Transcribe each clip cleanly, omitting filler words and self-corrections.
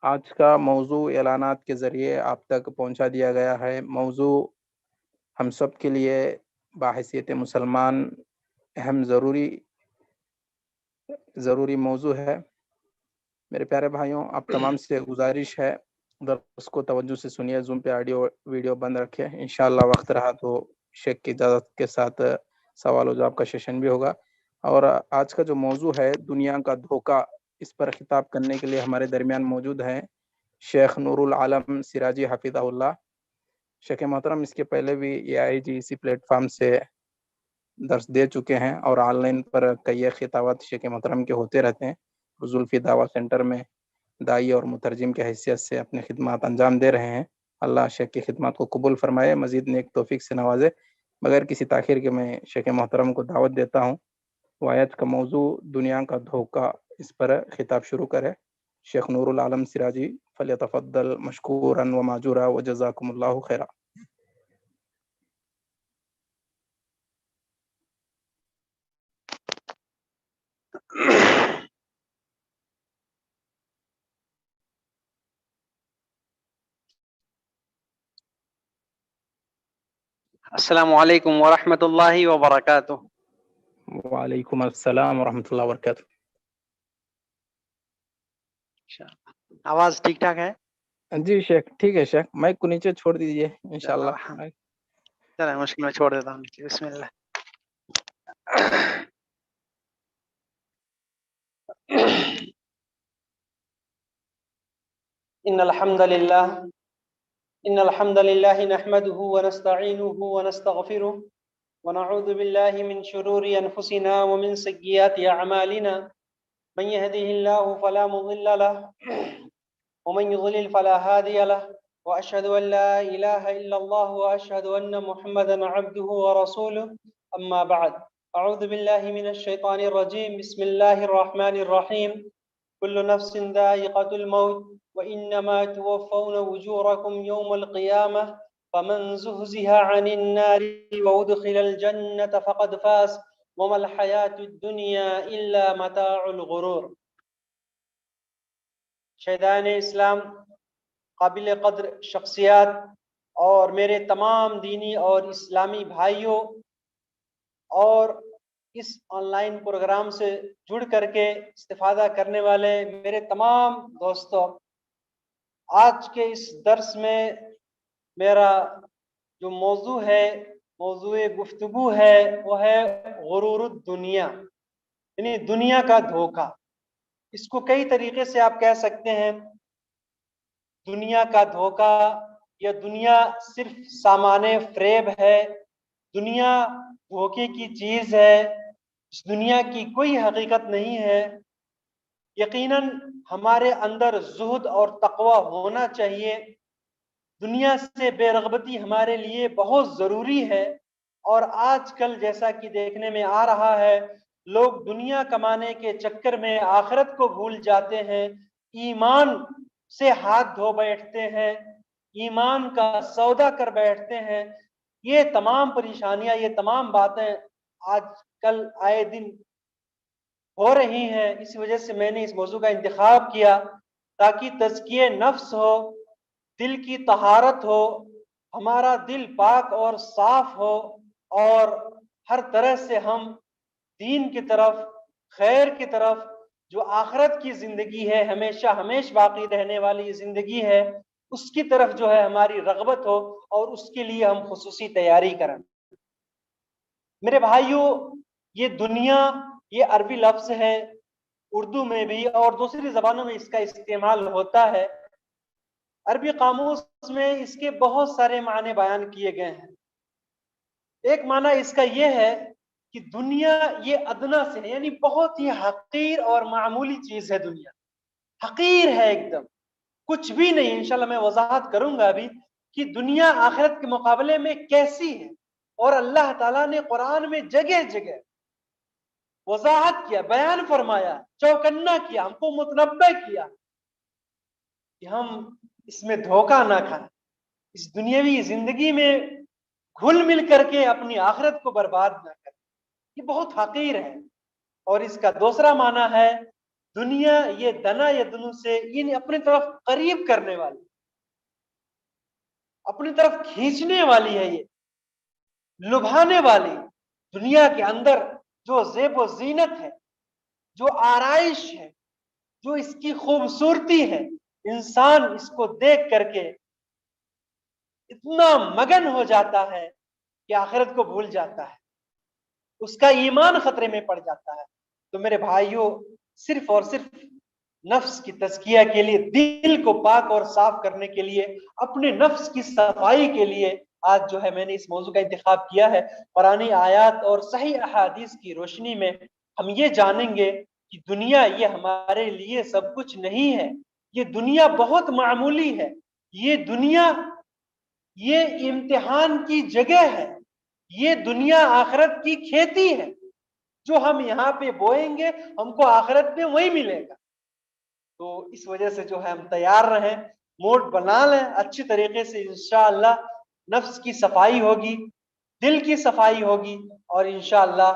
آج کا موضوع اعلانات کے ذریعے آپ تک پہنچا دیا گیا ہے۔ موضوع ہم سب کے لیے بحیثیت مسلمان اہم ضروری موضوع ہے۔ میرے پیارے بھائیوں، آپ تمام سے گزارش ہے درس کو توجہ سے سنیے، زوم پہ آڈیو ویڈیو بند رکھے۔ انشاءاللہ وقت رہا تو شیخ کی اجازت کے ساتھ سوال و جواب کا سیشن بھی ہوگا۔ اور آج کا جو موضوع ہے دنیا کا دھوکہ، اس پر خطاب کرنے کے لیے ہمارے درمیان موجود ہیں شیخ نور العالم سراجی حفظہ اللہ۔ شیخ محترم اس کے پہلے بھی AIG اسی پلیٹ فارم سے درس دے چکے ہیں اور آن لائن پر کئی خطابات شیخ محترم کے ہوتے رہتے ہیں۔ زلفی دعویٰ سینٹر میں دائی اور مترجم کی حیثیت سے اپنے خدمات انجام دے رہے ہیں۔ اللہ شیخ کی خدمات کو قبول فرمائے، مزید نیک توفیق سے نوازے۔ بغیر کسی تاخیر کے میں شیخ محترم کو دعوت دیتا ہوں وہ آیت کا موضوع دنیا کا دھوکہ، اس پر خطاب شروع کرے۔ شیخ نور العالم سراجی فلیتفضل مشکورا و ماجورا و جزاکم اللہ خیرا۔ السلام علیکم ورحمۃ اللہ وبرکاتہ۔ وعلیکم السلام ورحمۃ اللہ وبرکاتہ۔ آواز ٹھیک ٹھاک ہے؟ جی شیخ ٹھیک ہے۔ شیخ مائک کو نیچے چھوڑ دیجئے انشاءاللہ۔ چلیں مشکل میں چھوڑ دیتا ہوں۔ بسم اللہ۔ ان الحمد للہ نحمده ونستعینه ونستغفره ونعوذ باللہ من شرور انفسنا ومن سیئات اعمالنا من يهده الله فلا مضل له ومن يضلل فلا هادي له واشهد ان لا اله الا الله واشهد ان محمدا عبده ورسوله اما بعد اعوذ باللہ من الشیطان الرجیم بسم اللہ الرحمن الرحیم كل نفس ذائقة الموت وإنما توفون أجوركم يوم القيامة فمن زحزح عن النار وأدخل الجنة فقد فاز وما الحياة الدنيا إلا متاع الغرور۔ شہدان اسلام، قابل قدر شخصیات اور میرے تمام دینی اور اسلامی بھائیوں اور اس آن لائن پروگرام سے جڑ کر کے استفادہ کرنے والے میرے تمام دوستوں، آج کے اس درس میں میرا جو موضوع ہے، موضوع گفتگو ہے، وہ ہے غرور الدنیا، یعنی دنیا کا دھوکہ۔ اس کو کئی طریقے سے آپ کہہ سکتے ہیں، دنیا کا دھوکہ یا دنیا صرف سامان فریب ہے، دنیا دھوکے کی چیز ہے، اس دنیا کی کوئی حقیقت نہیں ہے۔ یقیناً ہمارے اندر زہد اور تقوی ہونا چاہیے۔ دنیا سے بے رغبتی ہمارے لیے بہت ضروری ہے، اور آج کل جیسا کہ دیکھنے میں آ رہا ہے، لوگ دنیا کمانے کے چکر میں آخرت کو بھول جاتے ہیں، ایمان سے ہاتھ دھو بیٹھتے ہیں، ایمان کا سودا کر بیٹھتے ہیں۔ یہ تمام پریشانیاں، یہ تمام باتیں آج کل آئے دن ہو رہی ہیں۔ اس وجہ سے میں نے اس موضوع کا انتخاب کیا تاکہ تزکیہ نفس ہو، دل کی طہارت ہو، ہمارا دل پاک اور صاف ہو، اور ہر طرح سے ہم دین کی طرف، خیر کی طرف، جو آخرت کی زندگی ہے، ہمیشہ ہمیش باقی رہنے والی زندگی ہے، اس کی طرف جو ہے ہماری رغبت ہو، اور اس کے لیے ہم خصوصی تیاری کریں۔ میرے بھائیوں، یہ دنیا، یہ عربی لفظ ہے، اردو میں بھی اور دوسری زبانوں میں اس کا استعمال ہوتا ہے۔ عربی قاموس میں اس کے بہت سارے معنی بیان کیے گئے ہیں۔ ایک معنی اس کا یہ ہے کہ دنیا یہ ادنا سے ہے، یعنی بہت ہی حقیر اور معمولی چیز ہے۔ دنیا حقیر ہے، ایک دم کچھ بھی نہیں۔ انشاءاللہ میں وضاحت کروں گا ابھی کہ دنیا آخرت کے مقابلے میں کیسی ہے، اور اللہ تعالیٰ نے قرآن میں جگہ جگہ وضاحت کیا، بیان فرمایا، چوکنا کیا، ہم کو متنبہ کیا کہ ہم اس میں دھوکہ نہ کھائیں، اس دنیاوی زندگی میں گھل مل کر کے اپنی آخرت کو برباد نہ کریں۔ یہ بہت حقیر ہے۔ اور اس کا دوسرا معنی ہے دنیا یہ دنا یدنو سے یعنی اپنی طرف قریب کرنے والی، اپنی طرف کھینچنے والی ہے، یہ لبھانے والی۔ دنیا کے اندر جو زیب و زینت ہے، جو آرائش ہے، جو اس کی خوبصورتی ہے، انسان اس کو دیکھ کر کے اتنا مگن ہو جاتا ہے کہ آخرت کو بھول جاتا ہے، اس کا ایمان خطرے میں پڑ جاتا ہے۔ تو میرے بھائیوں، صرف اور صرف نفس کی تزکیہ کے لیے، دل کو پاک اور صاف کرنے کے لیے، اپنے نفس کی صفائی کے لیے آج جو ہے میں نے اس موضوع کا انتخاب کیا ہے۔ قرآن آیات اور صحیح احادیث کی روشنی میں ہم یہ جانیں گے کہ دنیا یہ ہمارے لیے سب کچھ نہیں ہے، یہ دنیا بہت معمولی ہے، یہ دنیا یہ امتحان کی جگہ ہے، یہ دنیا آخرت کی کھیتی ہے، جو ہم یہاں پہ بوئیں گے ہم کو آخرت میں وہی ملے گا۔ تو اس وجہ سے جو ہے ہم تیار رہیں، موڈ بنا لیں اچھی طریقے سے، انشاءاللہ نفس کی صفائی ہوگی، دل کی صفائی ہوگی، اور انشاءاللہ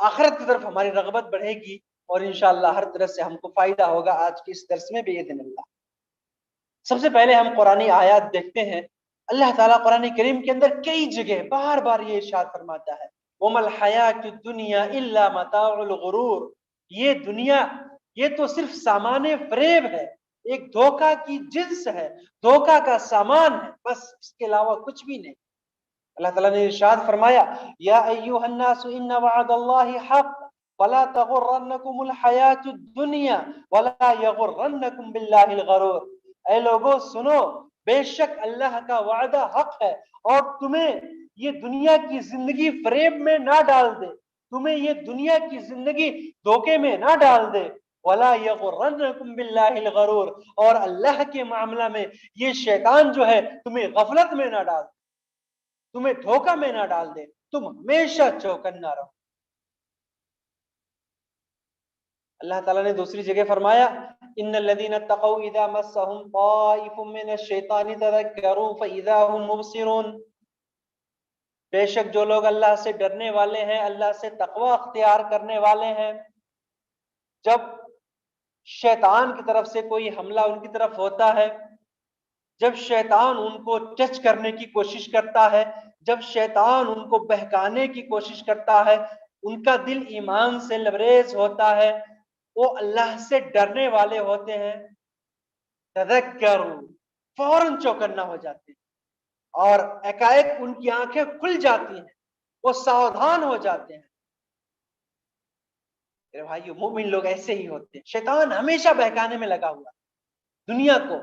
آخرت کی طرف ہماری رغبت بڑھے گی، اور انشاءاللہ ہر طرح سے ہم کو فائدہ ہوگا آج کے اس درس میں باذن اللہ۔ سب سے پہلے ہم قرآن آیات دیکھتے ہیں۔ اللہ تعالیٰ قرآن کریم کے اندر کئی جگہ بار بار یہ ارشاد فرماتا ہے، وَمَا الْحَيَاةُ الدُّنْيَا إِلَّا مَتَاعُ الْغُرُورِ، یہ دنیا یہ تو صرف سامان فریب ہے، ایک دھوکہ کی جنس ہے، دھوکہ کا سامان ہے، بس اس کے علاوہ کچھ بھی نہیں۔ اللہ تعالیٰ نے ارشاد فرمایا، یا ایھا الناس ان وعد اللہ حق فلا تغرنکم الحیاۃ الدنیا ولا یغرنکم باللہ الغرور۔ اے لوگو سنو، بے شک اللہ کا وعدہ حق ہے، اور تمہیں یہ دنیا کی زندگی فریب میں نہ ڈال دے، تمہیں یہ دنیا کی زندگی دھوکے میں نہ ڈال دے، ولا یغرنکم باللہ الغرور، اور اللہ کے معاملہ میں یہ شیطان جو ہے تمہیں غفلت میں نہ ڈال دے، تمہیں دھوکہ میں نہ ڈال دے، تم ہمیشہ چوکنا رہو۔ اللہ تعالیٰ نے دوسری جگہ فرمایا، ان الذين اتقوا اذا مسهم طائف من الشيطان تذكروا فاذا هم مبصرون، بے شک جو لوگ اللہ سے ڈرنے والے ہیں، اللہ سے تقوی اختیار کرنے والے ہیں، جب شیطان کی طرف سے کوئی حملہ ان کی طرف ہوتا ہے، جب شیطان ان کو ٹچ کرنے کی کوشش کرتا ہے، جب شیطان ان کو بہکانے کی کوشش کرتا ہے، ان کا دل ایمان سے لبریز ہوتا ہے، وہ اللہ سے ڈرنے والے ہوتے ہیں، تذکروا، فوراً چوکنا ہو جاتے ہیں، اور ایکائک ان کی آنکھیں کھل جاتی ہیں، وہ ساودھان ہو جاتے ہیں۔ میرے بھائیو، مومن لوگ ایسے ہی ہوتے ہیں۔ شیطان ہمیشہ بہکانے میں لگا ہوا، دنیا کو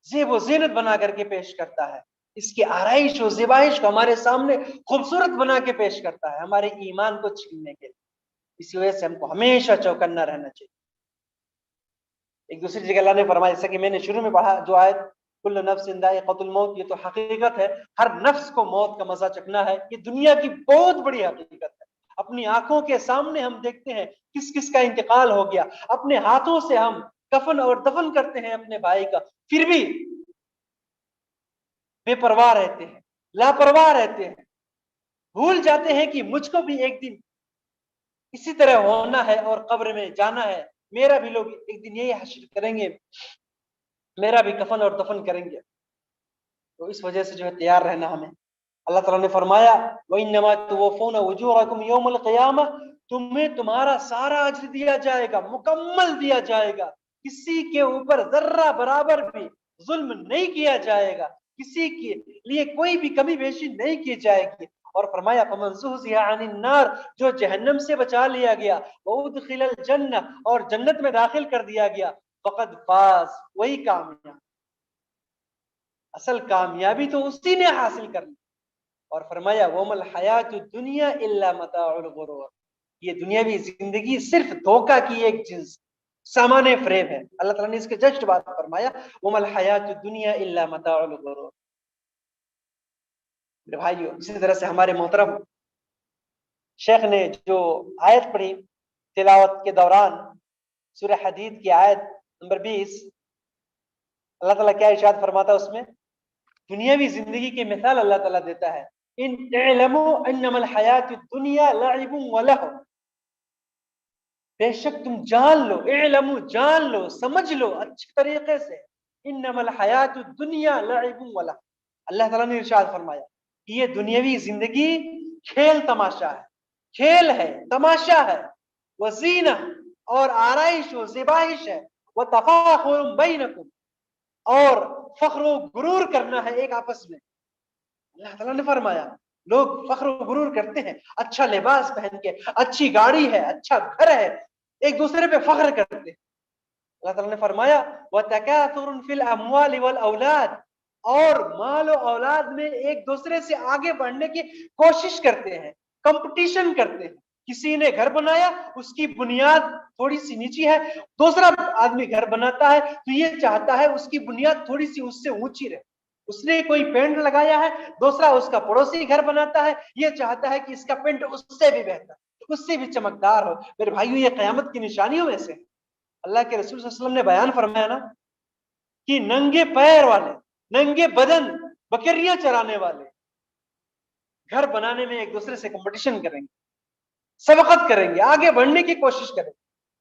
زیب و زینت بنا کر کے پیش کرتا ہے، اس کی آرائش و زیبائش کو ہمارے سامنے خوبصورت بنا کے پیش کرتا ہے، ہمارے ایمان کو چھیننے کے لیے۔ اس وجہ سے ہم کو ہمیشہ چوکنا رہنا چاہیے۔ ایک دوسری جگہ اللہ نے فرمایا، جیسا کہ میں نے شروع میں پڑھا جو آیت، کل نفس ذائقۃ الموت، یہ تو حقیقت ہے، ہر نفس کو موت کا مزہ چکھنا ہے، یہ دنیا کی بہت بڑی حقیقت ہے۔ اپنی آنکھوں کے سامنے ہم دیکھتے ہیں کس کس کا انتقال ہو گیا، اپنے ہاتھوں سے ہم کفن اور دفن کرتے ہیں اپنے بھائی کا، پھر بھی بے پرواہ رہتے ہیں، لاپرواہ رہتے ہیں، بھول جاتے ہیں کہ مجھ کو بھی ایک دن اسی طرح ہونا ہے اور قبر میں جانا ہے، میرا بھی لوگ ایک دن یہی حشر کریں گے، میرا بھی کفن اور دفن کریں گے۔ تو اس وجہ سے جو ہے تیار رہنا ہمیں۔ اللہ تعالیٰ نے فرمایا، وَإِنَّمَا تُوَفُّونَ أُجُورَكُمْ يَوْمَ الْقِيَامَةِ، تمہیں تمہارا سارا اجر دیا جائے گا، مکمل دیا جائے گا، کسی کے اوپر ذرہ برابر بھی ظلم نہیں کیا جائے گا، کسی کے لیے کوئی بھی کمی بیشی نہیں کی جائے گی۔ اور فرمایا، فَمَنْ زُحْزِحَ عَنِ النَّارِ، جو جہنم سے بچا لیا گیا، وَأُدْخِلَ الْجَنَّةَ، اور جنت میں داخل کر دیا گیا، فَقَدْ فَازَ، وہی کامیاب۔ اصل کامیابی تو اسی نے حاصل کر لی۔ اور فرمایا، وَمَا الْحَيَاةُ الدُّنْيَا إِلَّا مَتَاعُ الْغُرُورِ، یہ دنیاوی زندگی صرف دھوکہ کی ایک جنس، سامان فریب ہے۔ اللہ تعالیٰ نے اس کے جسٹ بعد فرمایا، وَمَا الْحَيَاةُ الدُّنْيَا إِلَّا مَتَاعُ الْغُرُورِ۔ میرے بھائیو، اسی طرح سے ہمارے محترم شیخ نے جو آیت پڑھی تلاوت کے دوران، سورہ حدید کی آیت نمبر 20، اللہ تعالیٰ کیا ارشاد فرماتا ہے اس میں؟ دنیاوی زندگی کی مثال اللہ تعالیٰ دیتا ہے، ان اعلموا انما الحیات الدنیا لعب ولہو، بے شک تم جان لو، اعلمو جان لو، سمجھ لو اچھے طریقے سے، انما الحیات الدنیا لعب ولہ، اللہ تعالیٰ نے ارشاد فرمایا کہ یہ دنیاوی زندگی کھیل تماشا ہے، کھیل ہے، تماشا ہے، وزینہ اور آرائش و زیبائش ہے، وتفاخر بینکم اور فخر و غرور کرنا ہے ایک آپس میں۔ اللہ تعالیٰ نے فرمایا لوگ فخر و غرور کرتے ہیں، اچھا لباس پہن کے، اچھی گاڑی ہے، اچھا گھر ہے، ایک دوسرے پہ فخر کرتے ہیں۔ اللہ تعالیٰ نے فرمایا وَتَكَاثُرٌ فِي الْأَمْوَالِ وَالْأَوْلَادِ، اور مال و اولاد میں ایک دوسرے سے آگے بڑھنے کی کوشش کرتے ہیں، کمپٹیشن کرتے ہیں۔ کسی نے گھر بنایا، اس کی بنیاد تھوڑی سی نیچی ہے، دوسرا آدمی گھر بناتا ہے تو یہ چاہتا ہے اس کی بنیاد تھوڑی سی اس سے اونچی رہے۔ اس نے کوئی پینٹ لگایا ہے، دوسرا اس کا پڑوسی گھر بناتا ہے، یہ چاہتا ہے کہ اس کا پینٹ اس سے بھی بہتر، اس سے بھی چمکدار ہو۔ میرے بھائیو یہ قیامت کی نشانیوں میں سے اللہ کے رسول صلی اللہ علیہ وسلم نے بیان فرمایا نا کہ ننگے پیر والے، ننگے بدن بکریاں چرانے والے گھر بنانے میں ایک دوسرے سے کمپٹیشن کریں گے، سبقت کریں گے، آگے بڑھنے کی کوشش کریں گے۔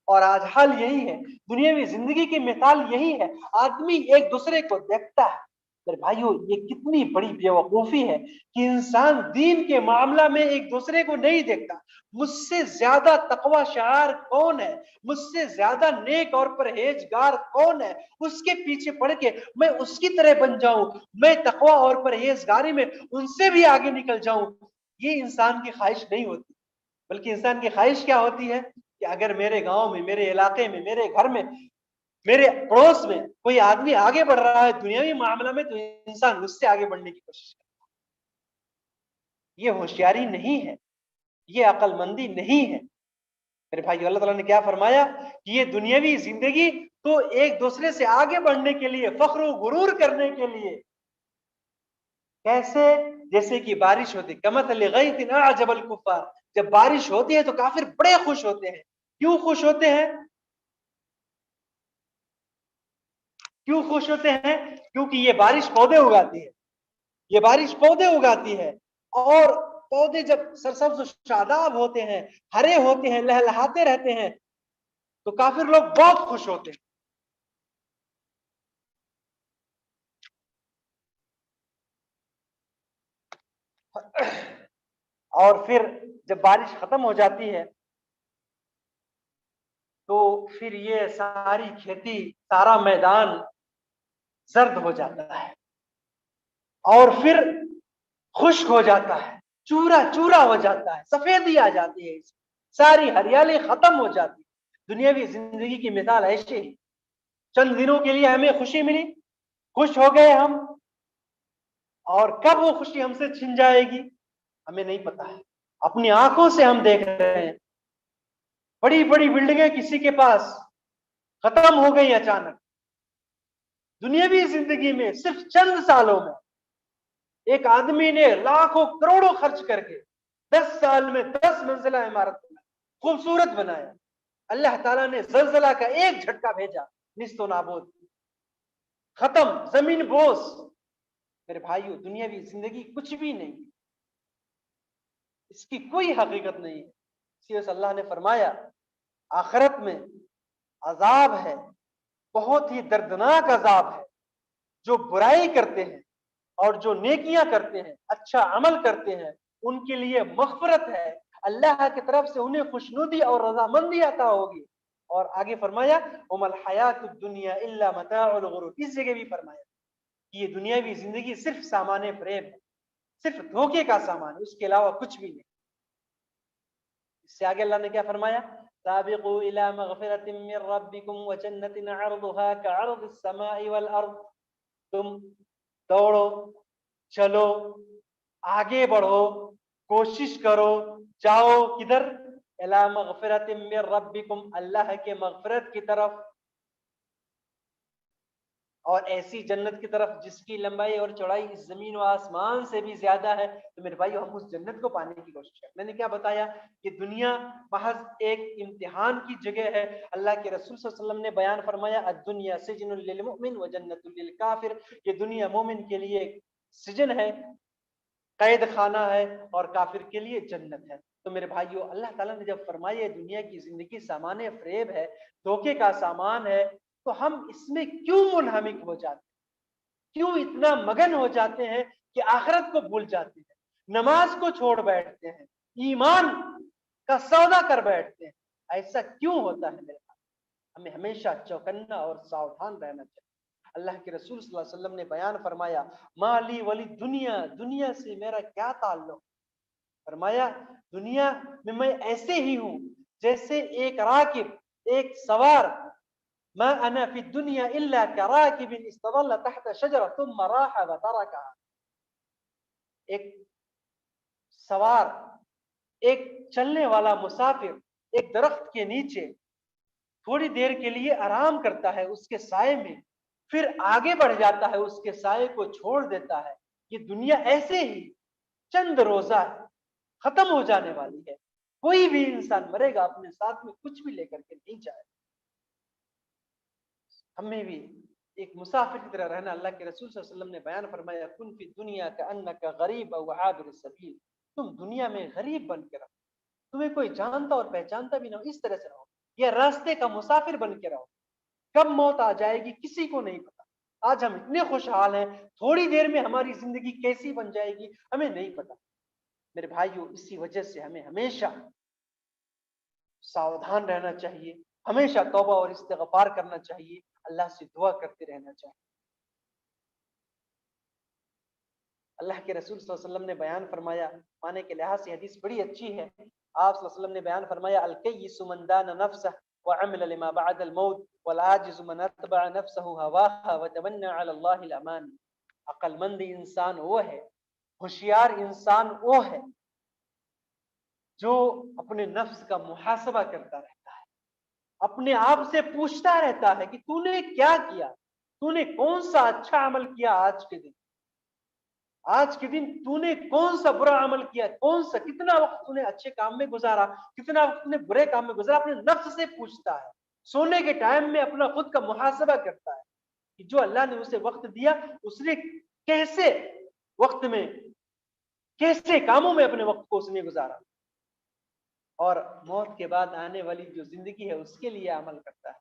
اور آج حال یہی ہے، دنیاوی زندگی کی مثال یہی ہے، آدمی ایک دوسرے کو دیکھتا ہے۔ میرے بھائیو یہ کتنی بڑی بیوقوفی ہے کہ انسان دین کے معاملہ میں ایک دوسرے کو نہیں دیکھتا۔ مجھ سے زیادہ تقوی شعار کون ہے، مجھ سے زیادہ نیک اور پرہیزگار کون ہے، اس کے پیچھے پڑھ کے میں اس کی طرح بن جاؤں، میں تقوی اور پرہیزگاری میں ان سے بھی آگے نکل جاؤں، یہ انسان کی خواہش نہیں ہوتی۔ بلکہ انسان کی خواہش کیا ہوتی ہے کہ اگر میرے گاؤں میں، میرے علاقے میں، میرے گھر میں، میرے پڑوس میں کوئی آدمی آگے بڑھ رہا ہے دنیاوی معاملہ میں، تو انسان اس سے آگے بڑھنے کی کوشش کرتا ہے۔ یہ ہوشیاری نہیں ہے، یہ عقل مندی نہیں ہے۔ میرے بھائی اللہ تعالیٰ نے کیا فرمایا کہ یہ دنیاوی زندگی تو ایک دوسرے سے آگے بڑھنے کے لیے، فخر و غرور کرنے کے لیے، کیسے؟ جیسے کہ بارش ہوتی، کمثل غیث اعجب الکفار، جب بارش ہوتی ہے تو کافر بڑے خوش ہوتے ہیں۔ کیوں خوش ہوتے ہیں؟ کیوں خوش ہوتے ہیں؟ کیونکہ یہ بارش پودے اگاتی ہے، یہ بارش پودے اگاتی ہے، اور پودے جب سرسبز و شاداب ہوتے ہیں، ہرے ہوتے ہیں، لہلہاتے رہتے ہیں، تو کافر لوگ بہت خوش ہوتے ہیں۔ اور پھر جب بارش ختم ہو جاتی ہے تو پھر یہ ساری کھیتی، سارا میدان زرد ہو جاتا ہے، اور پھر خشک ہو جاتا ہے، چورا چورا ہو جاتا ہے، سفیدی آ جاتی ہے، ساری ہریالی ختم ہو جاتی ہے۔ دنیاوی زندگی کی مثال ایسے ہی، چند دنوں کے لیے ہمیں خوشی ملی، خوش ہو گئے ہم، اور کب وہ خوشی ہم سے چھن جائے گی ہمیں نہیں پتا ہے۔ اپنی آنکھوں سے ہم دیکھ رہے ہیں، بڑی بڑی بلڈنگیں کسی کے پاس ختم ہو گئی اچانک۔ دنیاوی زندگی میں صرف چند سالوں میں ایک آدمی نے لاکھوں کروڑوں خرچ کر کے 10 سال میں 10 منزلہ عمارت بنائی، خوبصورت بنایا۔ اللہ تعالیٰ نے زلزلہ کا ایک جھٹکا بھیجا، نیست و نابود، ختم، زمین بوس۔ میرے بھائیو دنیاوی زندگی کچھ بھی نہیں، اس کی کوئی حقیقت نہیں ہے۔ اسی وجہ سے اللہ نے فرمایا آخرت میں عذاب ہے، بہت ہی دردناک عذاب ہے۔ جو برائی کرتے ہیں اور جو نیکیاں کرتے ہیں، اچھا عمل کرتے ہیں، ان کے لیے مغفرت ہے، اللہ کی طرف سے انہیں خوشنودی اور رضامندی عطا ہوگی۔ اور آگے فرمایا وَمَا الْحَيَاةُ الدُّنْيَا إِلَّا مَتَاعُ الْغُرُورِ، اس جگہ بھی فرمایا کہ یہ دنیاوی زندگی صرف سامان فریب ہے، صرف دھوکے کا سامان ہے، اس کے علاوہ کچھ بھی نہیں۔ اس سے آگے اللہ نے کیا فرمایا سابقوا الى مغفرة من ربكم وجنة عرضها كعرض السماء والارض، تم دوڑو، چلو، آگے بڑھو، کوشش کرو، جاؤ کدھر؟ الى مغفرة من ربكم، اللہ کے مغفرت کی طرف، اور ایسی جنت کی طرف جس کی لمبائی اور چوڑائی اس زمین و آسمان سے بھی زیادہ ہے۔ تو میرے بھائیو ہم اس جنت کو پانے کی کوشش کریں۔ میں نے کیا بتایا کہ دنیا محض ایک امتحان کی جگہ ہے۔ اللہ کے رسول صلی اللہ علیہ وسلم نے بیان فرمایا الدنیا سجن للمؤمن وجنت للکافر، یہ دنیا مومن کے لیے سجن ہے، قید خانہ ہے، اور کافر کے لیے جنت ہے۔ تو میرے بھائیوں اللہ تعالیٰ نے جب فرمایا دنیا کی زندگی سامان فریب ہے، دھوکے کا سامان ہے، تو ہم اس میں کیوں منہمک ہو جاتے ہیں، کیوں اتنا مگن ہو جاتے ہیں کہ آخرت کو بھول جاتے ہیں، نماز کو چھوڑ بیٹھتے ہیں، ایمان کا سودا کر بیٹھتے ہیں؟ ایسا کیوں ہوتا ہے میرے بھائی؟ ہمیں ہمیشہ چوکنا اور ساودھان رہنا چاہیے۔ اللہ کے رسول صلی اللہ علیہ وسلم نے بیان فرمایا مالی ولی دنیا، دنیا سے میرا کیا تعلق؟ فرمایا دنیا میں ایسے ہی ہوں جیسے ایک راکب، ایک سوار، ما انا فی الدنیا الا کراکب استظل تحت شجرہ ثم راح وترکها۔ ایک سوار، ایک چلنے والا مسافر ایک درخت کے نیچے تھوڑی دیر کے لیے آرام کرتا ہے اس کے سائے میں، پھر آگے بڑھ جاتا ہے، اس کے سائے کو چھوڑ دیتا ہے۔ یہ دنیا ایسے ہی چند روزہ ہے، ختم ہو جانے والی ہے۔ کوئی بھی انسان مرے گا اپنے ساتھ میں کچھ بھی لے کر کے نہیں جائے۔ ہمیں بھی ایک مسافر کی طرح رہنا۔ اللہ کے رسول صلی اللہ علیہ وسلم نے بیان فرمایا کن فی الدنیا کانک غریب او عابر السبیل، تم دنیا میں غریب بن کے رہو، تمہیں کوئی جانتا اور پہچانتا بھی نہ ہو، اس طرح سے رہو، یا راستے کا مسافر بن کے رہو۔ کب موت آ جائے گی کسی کو نہیں پتا۔ آج ہم اتنے خوشحال ہیں، تھوڑی دیر میں ہماری زندگی کیسی بن جائے گی ہمیں نہیں پتا۔ میرے بھائیوں اسی وجہ سے ہمیں ہمیشہ ساودھان رہنا چاہیے، ہمیشہ توبہ اور استغفار کرنا چاہیے، اللہ سے دعا کرتے رہنا چاہیے۔ اللہ کے رسول صلی اللہ علیہ وسلم نے بیان فرمایا، معنی کے لحاظ سے حدیث بڑی اچھی ہے، آپ صلی اللہ علیہ وسلم نے بیان فرمایا الکیس من دان نفسه وعمل لما بعد الموت والعاجز من اتبع نفسه هواها وتمنى على الله الامان۔ عقل مند انسان وہ ہے، ہوشیار انسان وہ ہے جو اپنے نفس کا محاسبہ کرتا رہتا ہے، اپنے آپ سے پوچھتا رہتا ہے کہ تو نے کیا کیا، تو نے کون سا اچھا عمل کیا آج کے دن، آج کے دن تو نے کون سا برا عمل کیا، کون سا کتنا وقت تو نے اچھے کام میں گزارا، کتنا وقت تو نے برے کام میں گزارا۔ اپنے نفس سے پوچھتا ہے، سونے کے ٹائم میں اپنا خود کا محاسبہ کرتا ہے کہ جو اللہ نے اسے وقت دیا اس نے کیسے وقت میں، کیسے کاموں میں اپنے وقت کو اس نے گزارا، اور موت کے بعد آنے والی جو زندگی ہے اس کے لیے عمل کرتا ہے۔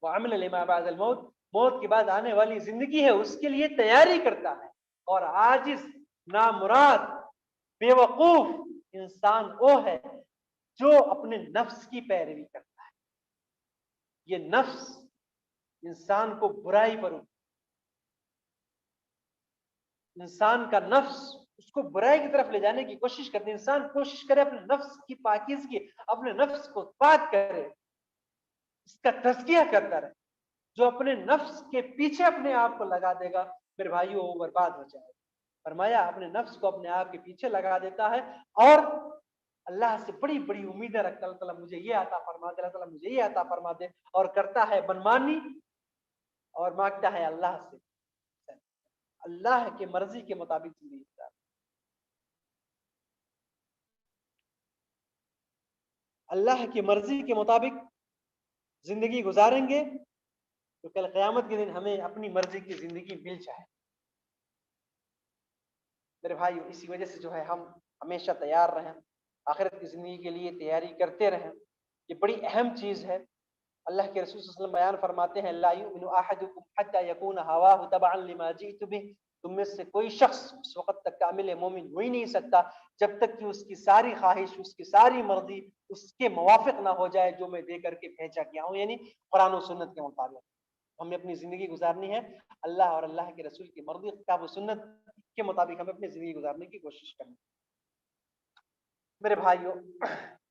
وعمل لما بعد الموت، موت کے بعد آنے والی زندگی ہے اس کے لیے تیاری کرتا ہے۔ اور عاجز، نامراد، بے وقوف انسان وہ ہے جو اپنے نفس کی پیروی کرتا ہے۔ یہ نفس انسان کو برائی پر، انسان کا نفس اس کو برائی کی طرف لے جانے کی کوشش کرتے ہیں۔ انسان کوشش کرے اپنے نفس کی پاکیزگی، اپنے نفس کو پاک کرے، اس کا تزکیہ کرتا رہے۔ جو اپنے نفس کے پیچھے اپنے آپ کو لگا دے گا میرے بھائیوں وہ برباد ہو جائے گا۔ فرمایا اپنے نفس کو اپنے آپ کے پیچھے لگا دیتا ہے اور اللہ سے بڑی بڑی امیدیں رکھتا ہے، اللہ تعالیٰ مجھے یہ عطا فرما دے، اللہ تعالیٰ مجھے یہ عطا فرما دے، اور کرتا ہے منمانی اور مانگتا ہے اللہ سے اللہ کے مرضی کے مطابق زندگی گزار۔ اللہ کی مرضی کے مطابق زندگی گزاریں گے تو کل قیامت کے دن ہمیں اپنی مرضی کی زندگی مل جائے۔ میرے بھائیو اسی وجہ سے جو ہے ہم ہمیشہ تیار رہیں، آخرت کی زندگی کے لیے تیاری کرتے رہیں، یہ بڑی اہم چیز ہے۔ اللہ کے رسول صلی اللہ علیہ وسلم بیان فرماتے ہیں لا یؤمن احدکم حتی یکون ہواہ تبعا لما جئت بہ، تم میں سے کوئی شخص اس وقت تک کامل مومن ہو ہی نہیں سکتا جب تک کہ اس کی ساری خواہش، اس کی ساری مرضی اس کے موافق نہ ہو جائے جو میں دے کر کے بھیجا گیا ہوں، یعنی قرآن و سنت کے مطابق ہمیں اپنی زندگی گزارنی ہے۔ اللہ اور اللہ کے رسول کی مرضی، کتاب و سنت کے مطابق ہمیں اپنی زندگی گزارنے کی کوشش کرنی۔ میرے بھائیوں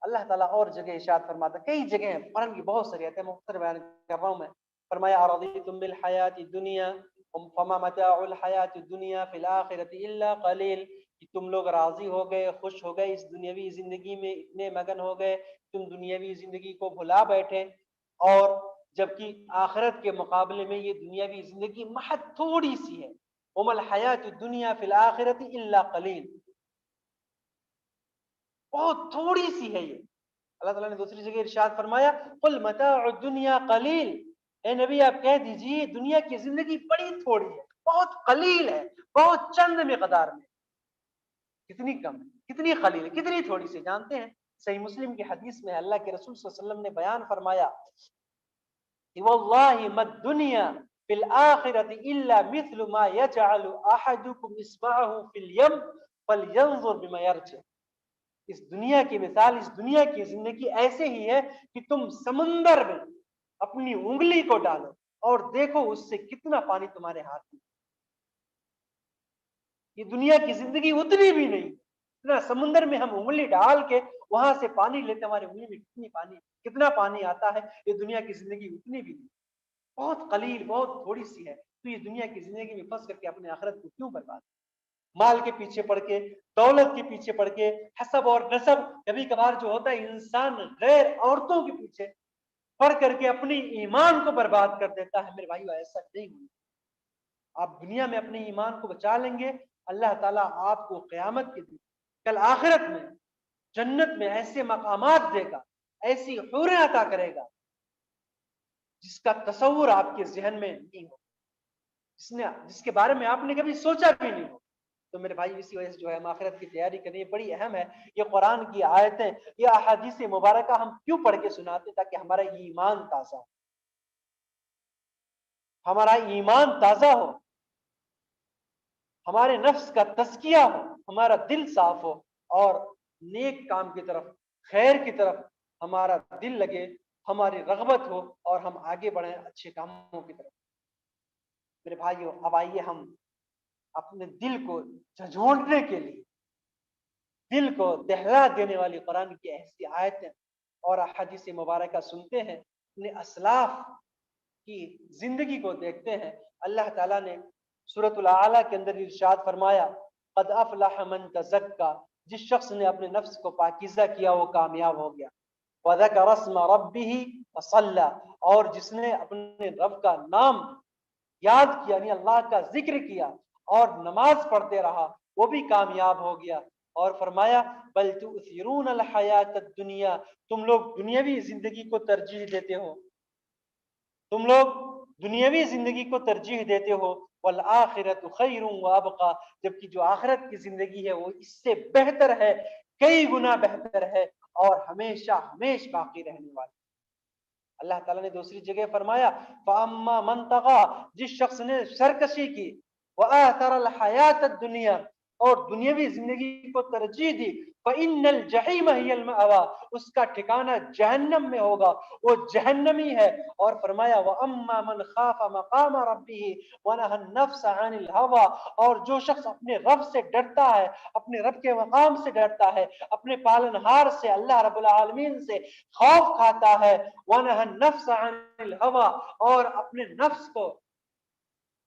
اللہ تعالیٰ اور جگہ ارشاد فرماتا ہے، کئی جگہ ہیں، قرآن کی بہت ساری آیتیں مختصر بیان کر رہا ہوں میں۔ فرمایا ارضیتم بالحیات الدنیا فما متاع الحیات الدنیا فی الآخرۃ الا قلیل، کہ تم لوگ راضی ہو گئے، خوش ہو گئے اس دنیاوی زندگی میں، اتنے مگن ہو گئے تم دنیاوی زندگی کو بھلا بیٹھے، اور جبکہ آخرت کے مقابلے میں یہ دنیاوی زندگی محض تھوڑی سی ہے۔ وما الحیات الدنیا فی الآخرۃ الا قلیل، بہت تھوڑی سی ہے یہ۔ اللہ تعالیٰ نے دوسری جگہ ارشاد فرمایا قل متاع الدنیا قلیل، اے نبی آپ کہہ دیجئے دنیا کی زندگی بڑی تھوڑی ہے، بہت قلیل ہے، بہت چند مقدار میں۔ کتنی کم ہے، کتنی قلیل ہے، کتنی تھوڑی سی. جانتے ہیں صحیح مسلم کی حدیث میں اللہ کے رسول صلی اللہ علیہ وسلم نے بیان فرمایا کہ واللہ ما الدنیا فی الآخرۃ الا مثل ما یجعل احدکم اصبعہ فی الیم فلینظر بما یرجع. اس دنیا کی مثال، اس دنیا کی زندگی ایسے ہی ہے کہ تم سمندر میں اپنی انگلی کو ڈالو اور دیکھو اس سے کتنا پانی تمہارے ہاتھ میں. یہ دنیا کی زندگی اتنی بھی نہیں. اتنا سمندر میں ہم انگلی ڈال کے وہاں سے پانی لیتے، ہماری انگلی میں کتنا پانی آتا ہے. یہ دنیا کی زندگی اتنی بھی نہیں، بہت قلیل، بہت تھوڑی سی ہے. تو یہ دنیا کی زندگی میں پھنس کر کے اپنے آخرت کو کیوں برباد؟ مال کے پیچھے پڑ کے، دولت کے پیچھے پڑ کے، حسب اور نسب، کبھی کبھار جو ہوتا ہے انسان غیر عورتوں کے پیچھے پڑ کر کے اپنی ایمان کو برباد کر دیتا ہے. میرے بھائیو ایسا نہیں ہونا. آپ دنیا میں اپنے ایمان کو بچا لیں گے، اللہ تعالیٰ آپ کو قیامت کے دن، کل آخرت میں، جنت میں ایسے مقامات دے گا، ایسی حوریں عطا کرے گا جس کا تصور آپ کے ذہن میں نہیں ہو، جس کے بارے میں آپ نے کبھی سوچا بھی نہیں ہو. تو میرے بھائی اسی وجہ سے جو ہے ہم آخرت کی تیاری کریں، یہ بڑی اہم ہے. یہ قرآن کی آیتیں، یہ احادیث مبارکہ ہم کیوں پڑھ کے سناتے؟ تاکہ ہمارا ایمان تازہ ہو، ہمارا ایمان تازہ ہو، ہمارے نفس کا تزکیہ ہو، ہمارا دل صاف ہو اور نیک کام کی طرف، خیر کی طرف ہمارا دل لگے، ہماری رغبت ہو اور ہم آگے بڑھیں اچھے کاموں کی طرف. میرے بھائیو اب آئیے ہم اپنے دل کو جھنجھوڑنے کے لیے، دل کو دہلا دینے والی قرآن کی ایسی آیتیں اور احادیث مبارکہ سنتے ہیں، اپنے اسلاف کی زندگی کو دیکھتے ہیں. اللہ تعالیٰ نے سورۃ الاعلیٰ کے اندر ارشاد فرمایا قد افلح من تزکا، جس شخص نے اپنے نفس کو پاکیزہ کیا وہ کامیاب ہو گیا. وذکر اسم ربہ فصلی، اور جس نے اپنے رب کا نام یاد کیا، یعنی اللہ کا ذکر کیا اور نماز پڑھتے رہا، وہ بھی کامیاب ہو گیا. اور فرمایا بل تؤثرون الحیات الدنیا، تم لوگ دنیاوی زندگی کو ترجیح دیتے ہو، تم لوگ دنیاوی زندگی کو ترجیح دیتے ہو. والآخرۃ خیر وابقی، جبکہ جو آخرت کی زندگی ہے وہ اس سے بہتر ہے، کئی گنا بہتر ہے اور ہمیشہ ہمیشہ باقی رہنے والی. اللہ تعالیٰ نے دوسری جگہ فرمایا فاما من طغی، جس شخص نے سرکشی کی، وآثر الحیات الدنیا، اور دنیاوی زندگی کو ترجیح دی، فإن الجحیم ہی المأوی، اس کا ٹھکانہ جہنم میں ہوگا، وہ جہنمی ہے. اور فرمایا وأما من خاف مقام ربہ ونہى النفس عن الہوى، اور جو شخص اپنے رب سے ڈرتا ہے، اپنے رب کے مقام سے ڈرتا ہے، اپنے پالنہار سے، اللہ رب العالمین سے خوف کھاتا ہے، ونہى النفس عن الہوى، اور اپنے نفس کو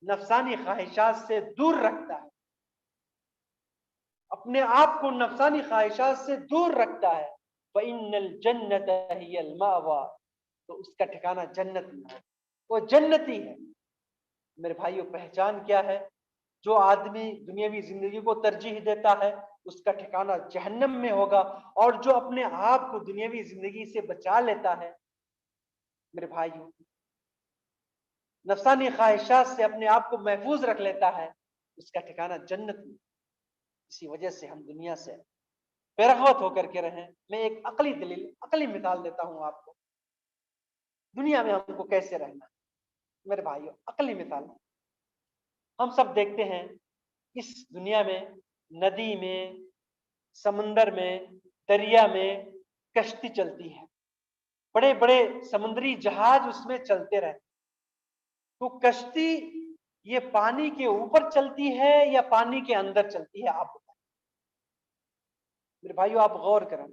نفسانی خواہشات سے دور رکھتا ہے، اپنے آپ کو نفسانی خواہشات سے دور رکھتا ہے، فإن الجنة هي المأوى، تو اس کا ٹھکانہ جنت میں ہے، وہ جنتی ہے. میرے بھائیو پہچان کیا ہے؟ جو آدمی دنیاوی زندگی کو ترجیح دیتا ہے اس کا ٹھکانہ جہنم میں ہوگا، اور جو اپنے آپ کو دنیاوی زندگی سے بچا لیتا ہے، میرے بھائیو نفسانی خواہشات سے اپنے آپ کو محفوظ رکھ لیتا ہے، اس کا ٹھکانہ جنت میں. اسی وجہ سے ہم دنیا سے بے رغبت ہو کر کے رہیں. میں ایک عقلی دلیل، عقلی مثال دیتا ہوں آپ کو، دنیا میں ہم کو کیسے رہنا. میرے بھائیو عقلی مثال، ہم سب دیکھتے ہیں اس دنیا میں ندی میں، سمندر میں، دریا میں کشتی چلتی ہے، بڑے بڑے سمندری جہاز اس میں چلتے رہتے. تو کشتی یہ پانی کے اوپر چلتی ہے یا پانی کے اندر چلتی ہے؟ آپ بتائیں میرے بھائیو، آپ غور کریں.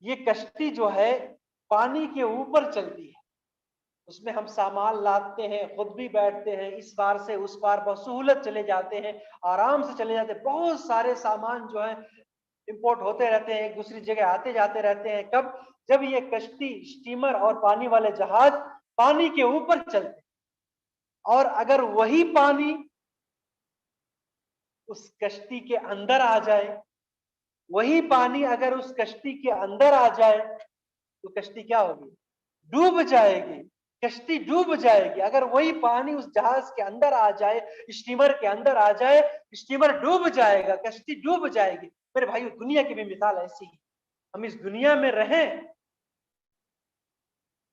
یہ کشتی جو ہے پانی کے اوپر چلتی ہے، اس میں ہم سامان لاتے ہیں، خود بھی بیٹھتے ہیں، اس پار سے اس پار بسہولت چلے جاتے ہیں، آرام سے چلے جاتے ہیں. بہت سارے سامان جو ہیں امپورٹ ہوتے رہتے ہیں، ایک دوسری جگہ آتے جاتے رہتے ہیں. کب؟ جب یہ کشتی، اسٹیمر اور پانی والے جہاز پانی کے اوپر چلتے ہیں. اور اگر وہی پانی اس کشتی کے اندر آ جائے، وہی پانی اگر اس کشتی کے اندر آ جائے تو کشتی کیا ہوگی؟ ڈوب جائے گی. کشتی ڈوب جائے گی. اگر وہی پانی اس جہاز کے اندر آ جائے, اسٹیمر کے اندر آ جائے, اسٹیمر ڈوب جائے گا, کشتی ڈوب جائے گی. میرے بھائیو, دنیا کی بھی مثال ایسی ہی. ہم اس دنیا میں رہیں,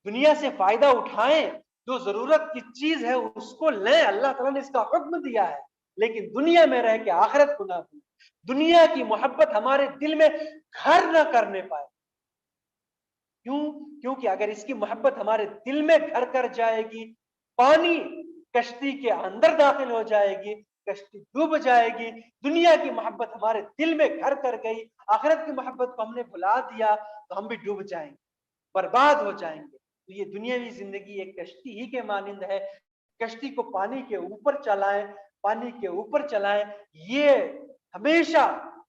دنیا سے فائدہ اٹھائیں, جو ضرورت کی چیز ہے اس کو لیں, اللہ تعالیٰ نے اس کا حکم دیا ہے. لیکن دنیا میں رہ کے آخرت کو نہ بھولیں. دنیا کی محبت ہمارے دل میں گھر نہ کرنے پائے. کیوں؟ کیونکہ اگر اس کی محبت ہمارے دل میں گھر کر جائے گی, پانی کشتی کے اندر داخل ہو جائے گی, کشتی ڈوب جائے گی. دنیا کی محبت ہمارے دل میں گھر کر گئی, آخرت کی محبت کو ہم نے بھلا دیا تو ہم بھی ڈوب جائیں گے, برباد ہو جائیں گے. تو یہ دنیاوی زندگی ایک کشتی ہی کے مانند ہے. کشتی کو پانی کے اوپر چلائیں, پانی کے اوپر چلائیں. یہ ہمیشہ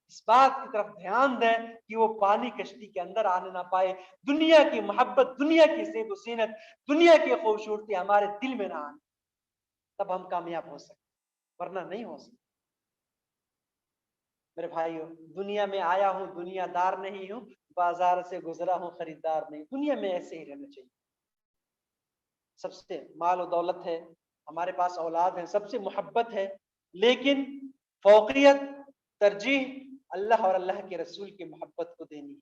اس بات کی طرف دھیان دیں کہ وہ پانی کشتی کے اندر آنے نہ پائے. دنیا کی محبت, دنیا کی زیب و زینت, دنیا کی خوبصورتی ہمارے دل میں نہ آنے, تب ہم کامیاب ہو سکتے, ورنہ نہیں ہو سکتے. میرے بھائیو, دنیا میں آیا ہوں, دنیا دار نہیں ہوں, بازار سے گزرا ہوں, خریدار نہیں. دنیا میں ایسے ہی رہنا چاہیے. سب سے مال و دولت ہے, ہمارے پاس اولاد ہیں, سب سے محبت ہے, لیکن فوقیت, ترجیح اللہ اور اللہ کے رسول کی محبت کو دینی ہے.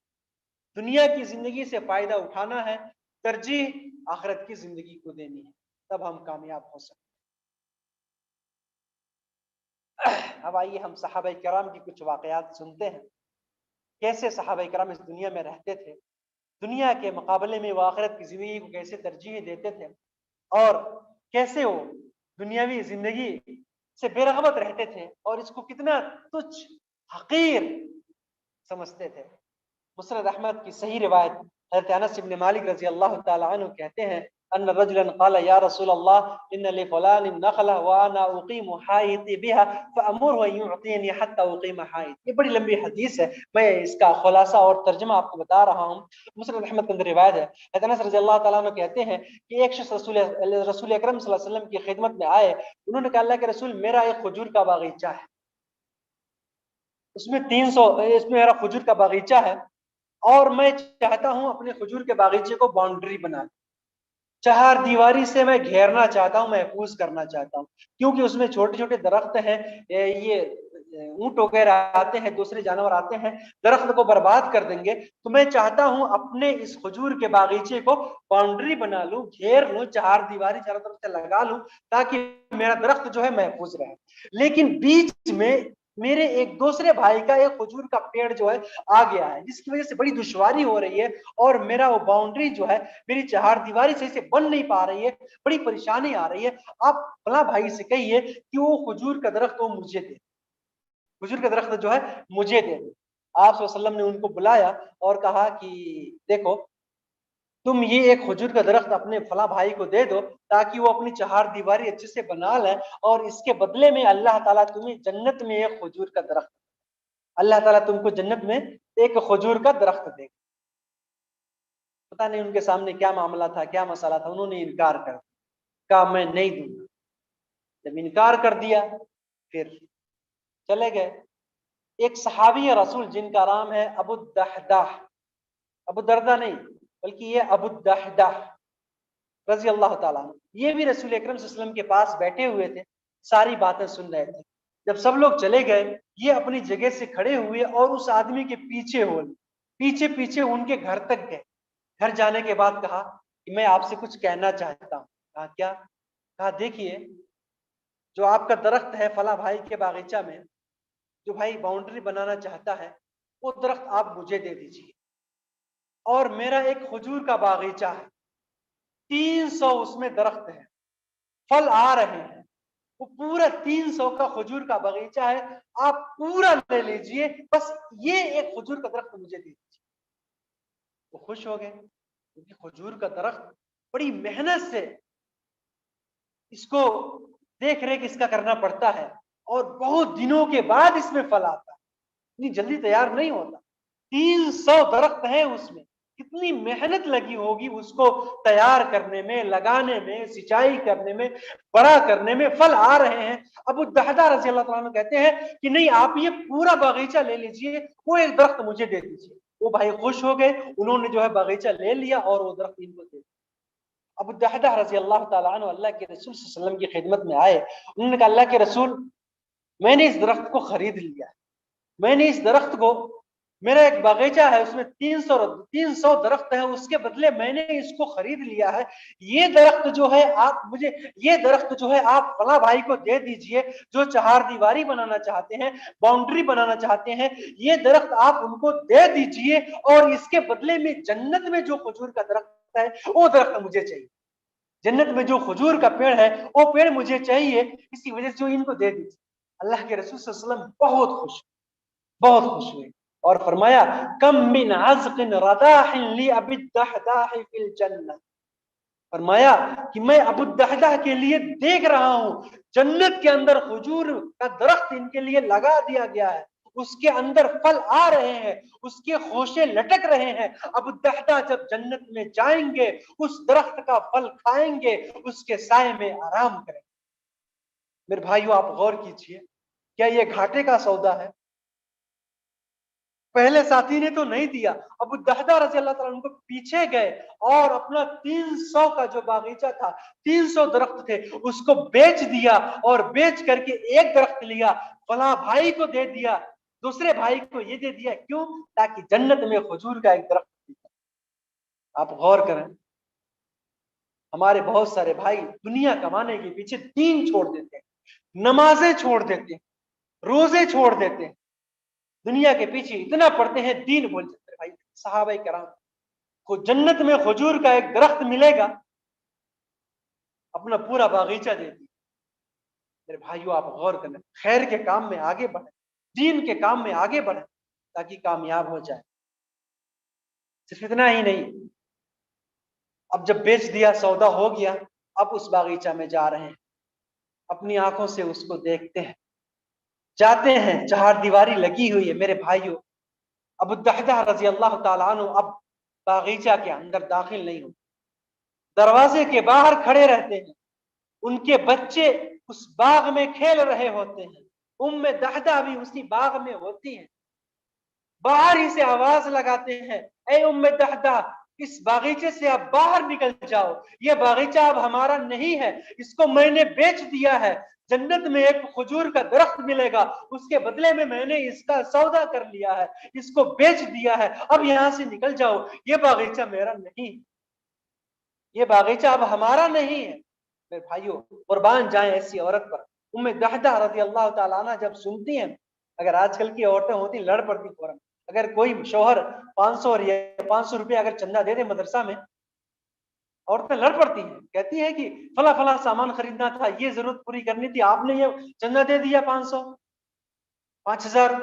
دنیا کی زندگی سے فائدہ اٹھانا ہے, ترجیح آخرت کی زندگی کو دینی ہے, تب ہم کامیاب ہو سکتے. اب آئیے ہم صحابہ کرام کی کچھ واقعات سنتے ہیں, کیسے صحابہ کرام اس دنیا میں رہتے تھے, دنیا کے مقابلے میں وہ آخرت کی زندگی کو کیسے ترجیح دیتے تھے, اور کیسے وہ دنیاوی زندگی سے بے رغبت رہتے تھے اور اس کو کتنا تچھ حقیر سمجھتے تھے. مسند احمد کی صحیح روایت, حضرت انس بن مالک رضی اللہ تعالی عنہ کہتے ہیں, ان رجلا قال یا رسول اللہ ان لفلان نخلہ وانا اقیم حائطی بها فامره ان يعطيني حتى اقیم حائط. یہ بڑی لمبی حدیث ہے, میں اس کا خلاصہ اور ترجمہ آپ کو بتا رہا ہوں. مسند احمد کے اندر روایت ہے, حضرت انس رضی اللہ تعالیٰ عنہ کہتے ہیں کہ ایک شخص رسول اکرم صلی اللہ علیہ وسلم کی خدمت میں آئے. انہوں نے کہا, اللہ کے رسول, میرا ایک کھجور کا باغیچہ ہے, اس میں میرا کھجور کا باغیچہ ہے, اور میں چاہتا ہوں اپنے کھجور کے باغیچے کو باؤنڈری بنا, چہار دیواری سے میں گھیرنا چاہتا ہوں, محفوظ کرنا چاہتا ہوں, کیونکہ اس میں چھوٹے چھوٹے درخت ہیں, یہ اونٹ وغیرہ آتے ہیں, دوسرے جانور آتے ہیں, درخت کو برباد کر دیں گے. تو میں چاہتا ہوں اپنے اس کھجور کے باغیچے کو باؤنڈری بنا لوں, گھیر لوں, چہار دیواری چاروں طرف سے لگا لوں, تاکہ میرا درخت جو ہے محفوظ رہے. لیکن بیچ میں میرے ایک دوسرے بھائی کا ایک کھجور کا پیڑ جو ہے آ گیا ہے, جس کی وجہ سے بڑی دشواری ہو رہی ہے, اور میرا وہ باؤنڈری جو ہے, میری چہار دیواری صحیح سے بن نہیں پا رہی ہے, بڑی پریشانی آ رہی ہے. آپ فلاں بھائی سے کہیے کہ وہ کھجور کا درخت وہ مجھے دے, کھجور کا درخت جو ہے مجھے دے دے. آپ صلی اللہ علیہ وسلم نے ان کو بلایا اور کہا کہ دیکھو, تم یہ ایک کھجور کا درخت اپنے فلاں بھائی کو دے دو, تاکہ وہ اپنی چہار دیواری اچھے سے بنا لیں, اور اس کے بدلے میں اللہ تعالیٰ تمہیں جنت میں ایک کھجور کا درخت, اللہ تعالیٰ تم کو جنت میں ایک کھجور کا درخت دے گا. پتہ نہیں ان کے سامنے کیا معاملہ تھا, کیا مسئلہ تھا, انہوں نے انکار کر دیا, کہا میں نہیں دوں گا. جب انکار کر دیا پھر چلے گئے. ایک صحابی رسول جن کا نام ہے ابو الدحداح, ابو دردہ نہیں بلکہ یہ ابو الدحداح رضی اللہ تعالیٰ عنہ, یہ بھی رسول اکرم صلی اللہ علیہ وسلم کے پاس بیٹھے ہوئے تھے, ساری باتیں سن رہے تھے. جب سب لوگ چلے گئے, یہ اپنی جگہ سے کھڑے ہوئے اور اس آدمی کے پیچھے ہو, پیچھے پیچھے ان کے گھر تک گئے. گھر جانے کے بعد کہا کہ میں آپ سے کچھ کہنا چاہتا ہوں. کہا کیا؟ کہا دیکھیے, جو آپ کا درخت ہے فلاں بھائی کے باغیچہ میں, جو بھائی باؤنڈری بنانا چاہتا ہے, وہ درخت آپ مجھے دے دیجیے. اور میرا ایک کھجور کا باغیچہ ہے, 300 اس میں درخت ہیں, پھل آ رہے ہیں, وہ پورا 300 کا کھجور کا باغیچہ ہے, آپ پورا لے لیجئے, بس یہ ایک کھجور کا درخت مجھے دے دیجیے. وہ خوش ہو گئے, کیونکہ کھجور کا درخت بڑی محنت سے اس کو دیکھ ریکھ اس کا کرنا پڑتا ہے, اور بہت دنوں کے بعد اس میں پھل آتا ہے, اتنی جلدی تیار نہیں ہوتا. 300 درخت ہیں اس میں, کتنی محنت لگی ہوگی اس کو تیار کرنے میں, لگانے میں, سچائی کرنے میں, بڑا کرنے میں. پھل آ رہے ہیں. ابو الدحداح رضی اللہ تعالیٰ عنہ کہتے ہیں کہ نہیں, آپ یہ پورا باغیچہ لے لیجئے, وہ ایک درخت مجھے دے دیجئے. وہ بھائی خوش ہو گئے, انہوں نے جو ہے باغیچہ لے لیا اور وہ درخت ان کو دے دیا. ابو الدحدہ رضی اللہ تعالیٰ عنہ اللہ کے رسول صلی اللہ علیہ وسلم کی خدمت میں آئے. انہوں نے کہا اللہ کے رسول میں نے اس درخت کو خرید لیا, میں نے اس درخت کو, میرا ایک باغیچہ ہے اس میں 300 درخت ہیں, اس کے بدلے میں نے اس کو خرید لیا ہے. یہ درخت جو ہے آپ مجھے, یہ درخت جو ہے آپ فلاں بھائی کو دے دیجئے جو چہار دیواری بنانا چاہتے ہیں, باؤنڈری بنانا چاہتے ہیں, یہ درخت آپ ان کو دے دیجئے, اور اس کے بدلے میں جنت میں جو کھجور کا درخت ہے وہ درخت مجھے چاہیے. جنت میں جو کھجور کا پیڑ ہے وہ پیڑ مجھے چاہیے, اسی وجہ سے ان کو دے دیجیے. اللہ کے رسول صلی اللہ علیہ وسلم بہت خوش ہوئے اور فرمایا کم من عزق رداح لی ابی الدحداح فی الجنہ, فرمایا کہ میں ابو الدحداح کے لیے دیکھ رہا ہوں جنت کے اندر کھجور کا درخت ان کے لیے لگا دیا گیا ہے, اس کے اندر پھل آ رہے ہیں, اس کے خوشے لٹک رہے ہیں. ابو الدحداح جب جنت میں جائیں گے اس درخت کا پھل کھائیں گے, اس کے سائے میں آرام کریں گے. میرے بھائیو آپ غور کیجئے, کیا یہ گھاٹے کا سودا ہے؟ پہلے ساتھی نے تو نہیں دیا, ابو الدحداح رضی اللہ تعالیٰ عنہ کو پیچھے گئے اور اپنا 300 کا جو باغیچہ تھا, 300 درخت تھے, اس کو بیچ دیا, اور بیچ کر کے ایک درخت لیا, فلاں بھائی کو دے دیا, دوسرے بھائی کو یہ دے دیا. کیوں؟ تاکہ جنت میں کھجور کا ایک درخت دیا. آپ غور کریں, ہمارے بہت سارے بھائی دنیا کمانے کے پیچھے دین چھوڑ دیتے ہیں, نمازیں چھوڑ دیتے ہیں, روزے چھوڑ دیتے ہیں, دنیا کے پیچھے اتنا پڑتے ہیں دین بھول جاتے ہیں. بھائی صحابہ کرام کو جنت میں کھجور کا ایک درخت ملے گا, اپنا پورا باغیچہ دے دی. میرے بھائیو آپ غور کریں, خیر کے کام میں آگے بڑھیں, دین کے کام میں آگے بڑھیں تاکہ کامیاب ہو جائے. صرف اتنا ہی نہیں, اب جب بیچ دیا, سودا ہو گیا, اب اس باغیچہ میں جا رہے ہیں, اپنی آنکھوں سے اس کو دیکھتے ہیں, جاتے ہیں, چہار دیواری لگی ہوئی ہے. میرے بھائیو ابو الدحداح رضی اللہ تعالیٰ عنہ اب باغیچہ کے اندر داخل نہیں ہوتے, دروازے کے باہر کھڑے رہتے ہیں. ان کے بچے اس باغ میں کھیل رہے ہوتے ہیں, ام دحداح بھی اسی باغ میں ہوتی ہیں. باہر ہی سے آواز لگاتے ہیں, اے ام دحداح اس باغیچے سے اب باہر نکل جاؤ, یہ باغیچہ اب ہمارا نہیں ہے, اس کو میں نے بیچ دیا ہے. جنت میں ایک کھجور کا درخت ملے گا, اس کے بدلے میں نے اس کا سودا کر لیا ہے, اس کو بیچ دیا ہے, اب یہاں سے نکل جاؤ, یہ باغیچہ میرا نہیں, یہ باغیچہ اب ہمارا نہیں ہے. میرے بھائیو قربان جائیں ایسی عورت پر. ام دحداح رضی اللہ تعالیٰ عنہ جب سنتی ہیں, اگر آج کل کی عورتیں ہوتی لڑ پڑتی فوراً, اگر کوئی شوہر 500 روپے اگر چندہ دے دے مدرسہ میں, عورتیں لڑ پڑتی ہیں, کہتی ہیں کہ فلاں فلاں سامان خریدنا تھا, یہ ضرورت پوری کرنی تھی, آپ نے یہ چندہ دے دیا 500 5000.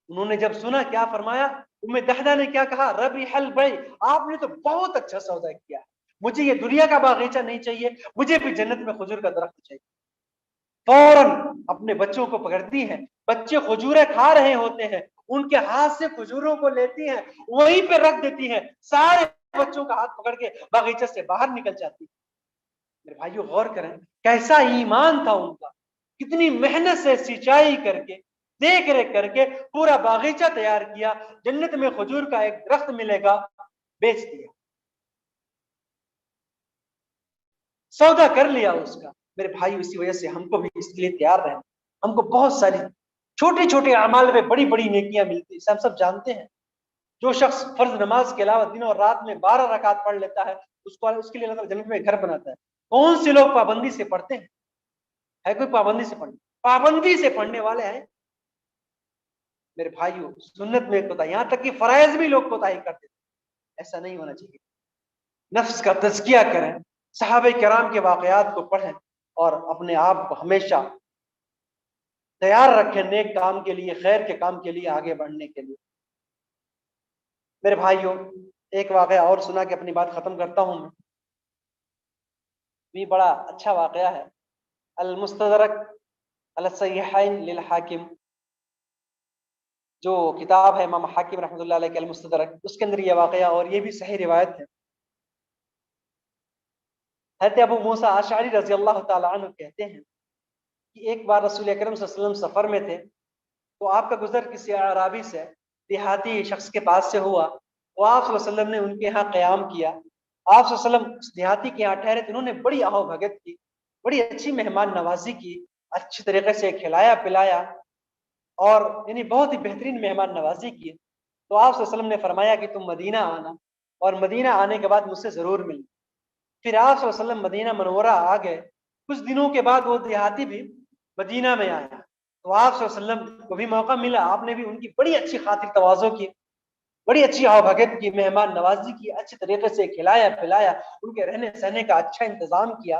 انہوں نے جب سنا کیا فرمایا, ام دحداح نے کیا کہا, ربح البیع, آپ نے تو بہت اچھا سودا کیا, مجھے یہ دنیا کا باغیچہ نہیں چاہیے, مجھے بھی جنت میں کھجور کا درخت چاہیے. فوراً اپنے بچوں کو پکڑتی ہیں, بچے کھجوریں کھا رہے ہوتے ہیں, ان کے ہاتھ سے کھجوروں کو لیتی ہیں, وہیں پہ رکھ دیتی ہیں, سارے بچوں کا ہاتھ پکڑ کے باغیچے سے باہر نکل جاتی. میرے بھائیو غور کریں, کیسا ایمان تھا ان کا, کتنی محنت سے سینچائی کر کے, دیکھ ریکھ کر کے پورا باغیچہ تیار کیا, جنت میں کھجور کا ایک درخت ملے گا, بیچ دیا, سودا کر لیا اس کا. میرے بھائی اسی وجہ سے ہم کو بھی اس کے لیے تیار رہیں. ہم کو بہت ساری چھوٹے چھوٹے اعمال میں بڑی بڑی نیکیاں ملتی ہیں, ہم سب جانتے ہیں. جو شخص فرض نماز کے علاوہ دن اور رات میں 12 رکعت پڑھ لیتا ہے, اس کے لیے اللہ تعالیٰ جنت میں گھر بناتا ہے. کون سے لوگ پابندی سے پڑھتے ہیں؟ ہے کوئی پابندی سے پڑھنے؟ پابندی سے پڑھنے والے ہیں. میرے بھائیو سنت میں کوتاہی, یہاں تک کہ فرائض بھی لوگ کوتاہی کرتے ہیں. ایسا نہیں ہونا چاہیے. نفس کا تزکیہ کریں, صحابہ کرام کے واقعات کو پڑھیں, اور اپنے آپ کو ہمیشہ تیار رکھیں نیک کام کے لیے, خیر کے کام کے لیے, آگے بڑھنے کے لیے. میرے بھائیو ایک واقعہ اور سنا کے اپنی بات ختم کرتا ہوں. میں بھی بڑا اچھا واقعہ ہے. المستدرک علی الصحیحین للحاکم, جو کتاب ہے امام حاکم رحمۃ اللہ علیہ کے المستدرک, اس کے اندر یہ واقعہ, اور یہ بھی صحیح روایت ہے. حضرت ابو موسیٰ اشعری رضی اللہ تعالی عنہ کہتے ہیں کہ ایک بار رسول اکرم صلی اللہ علیہ وسلم سفر میں تھے, تو آپ کا گزر کسی اعرابی سے, دیہاتی شخص کے پاس سے ہوا. وہ آپ صلی اللہ علیہ وسلم نے ان کے ہاں قیام کیا, آپ صلی اللہ علیہ وسلم اس دیہاتی کے یہاں ٹھہرے تھے, انہوں نے بڑی آہو بھگت کی, بڑی اچھی مہمان نوازی کی, اچھی طریقے سے کھلایا پلایا اور یعنی بہت ہی بہترین مہمان نوازی کی. تو آپ صلی اللہ علیہ وسلم نے فرمایا کہ تم مدینہ آنا اور مدینہ آنے کے بعد مجھ سے ضرور ملنا. پھر آپ صلی اللہ علیہ وسلم مدینہ منورہ آ گئے. کچھ دنوں کے بعد وہ دیہاتی بھی مدینہ میں آیا, تو آپ صلی اللہ علیہ وسلم کو بھی موقع ملا, آپ نے بھی ان کی بڑی اچھی خاطر تواضع کی, بڑی اچھی آو بھگت کی, مہمان نوازی کی, اچھی طریقے سے کھلایا پلایا, ان کے رہنے سہنے کا اچھا انتظام کیا.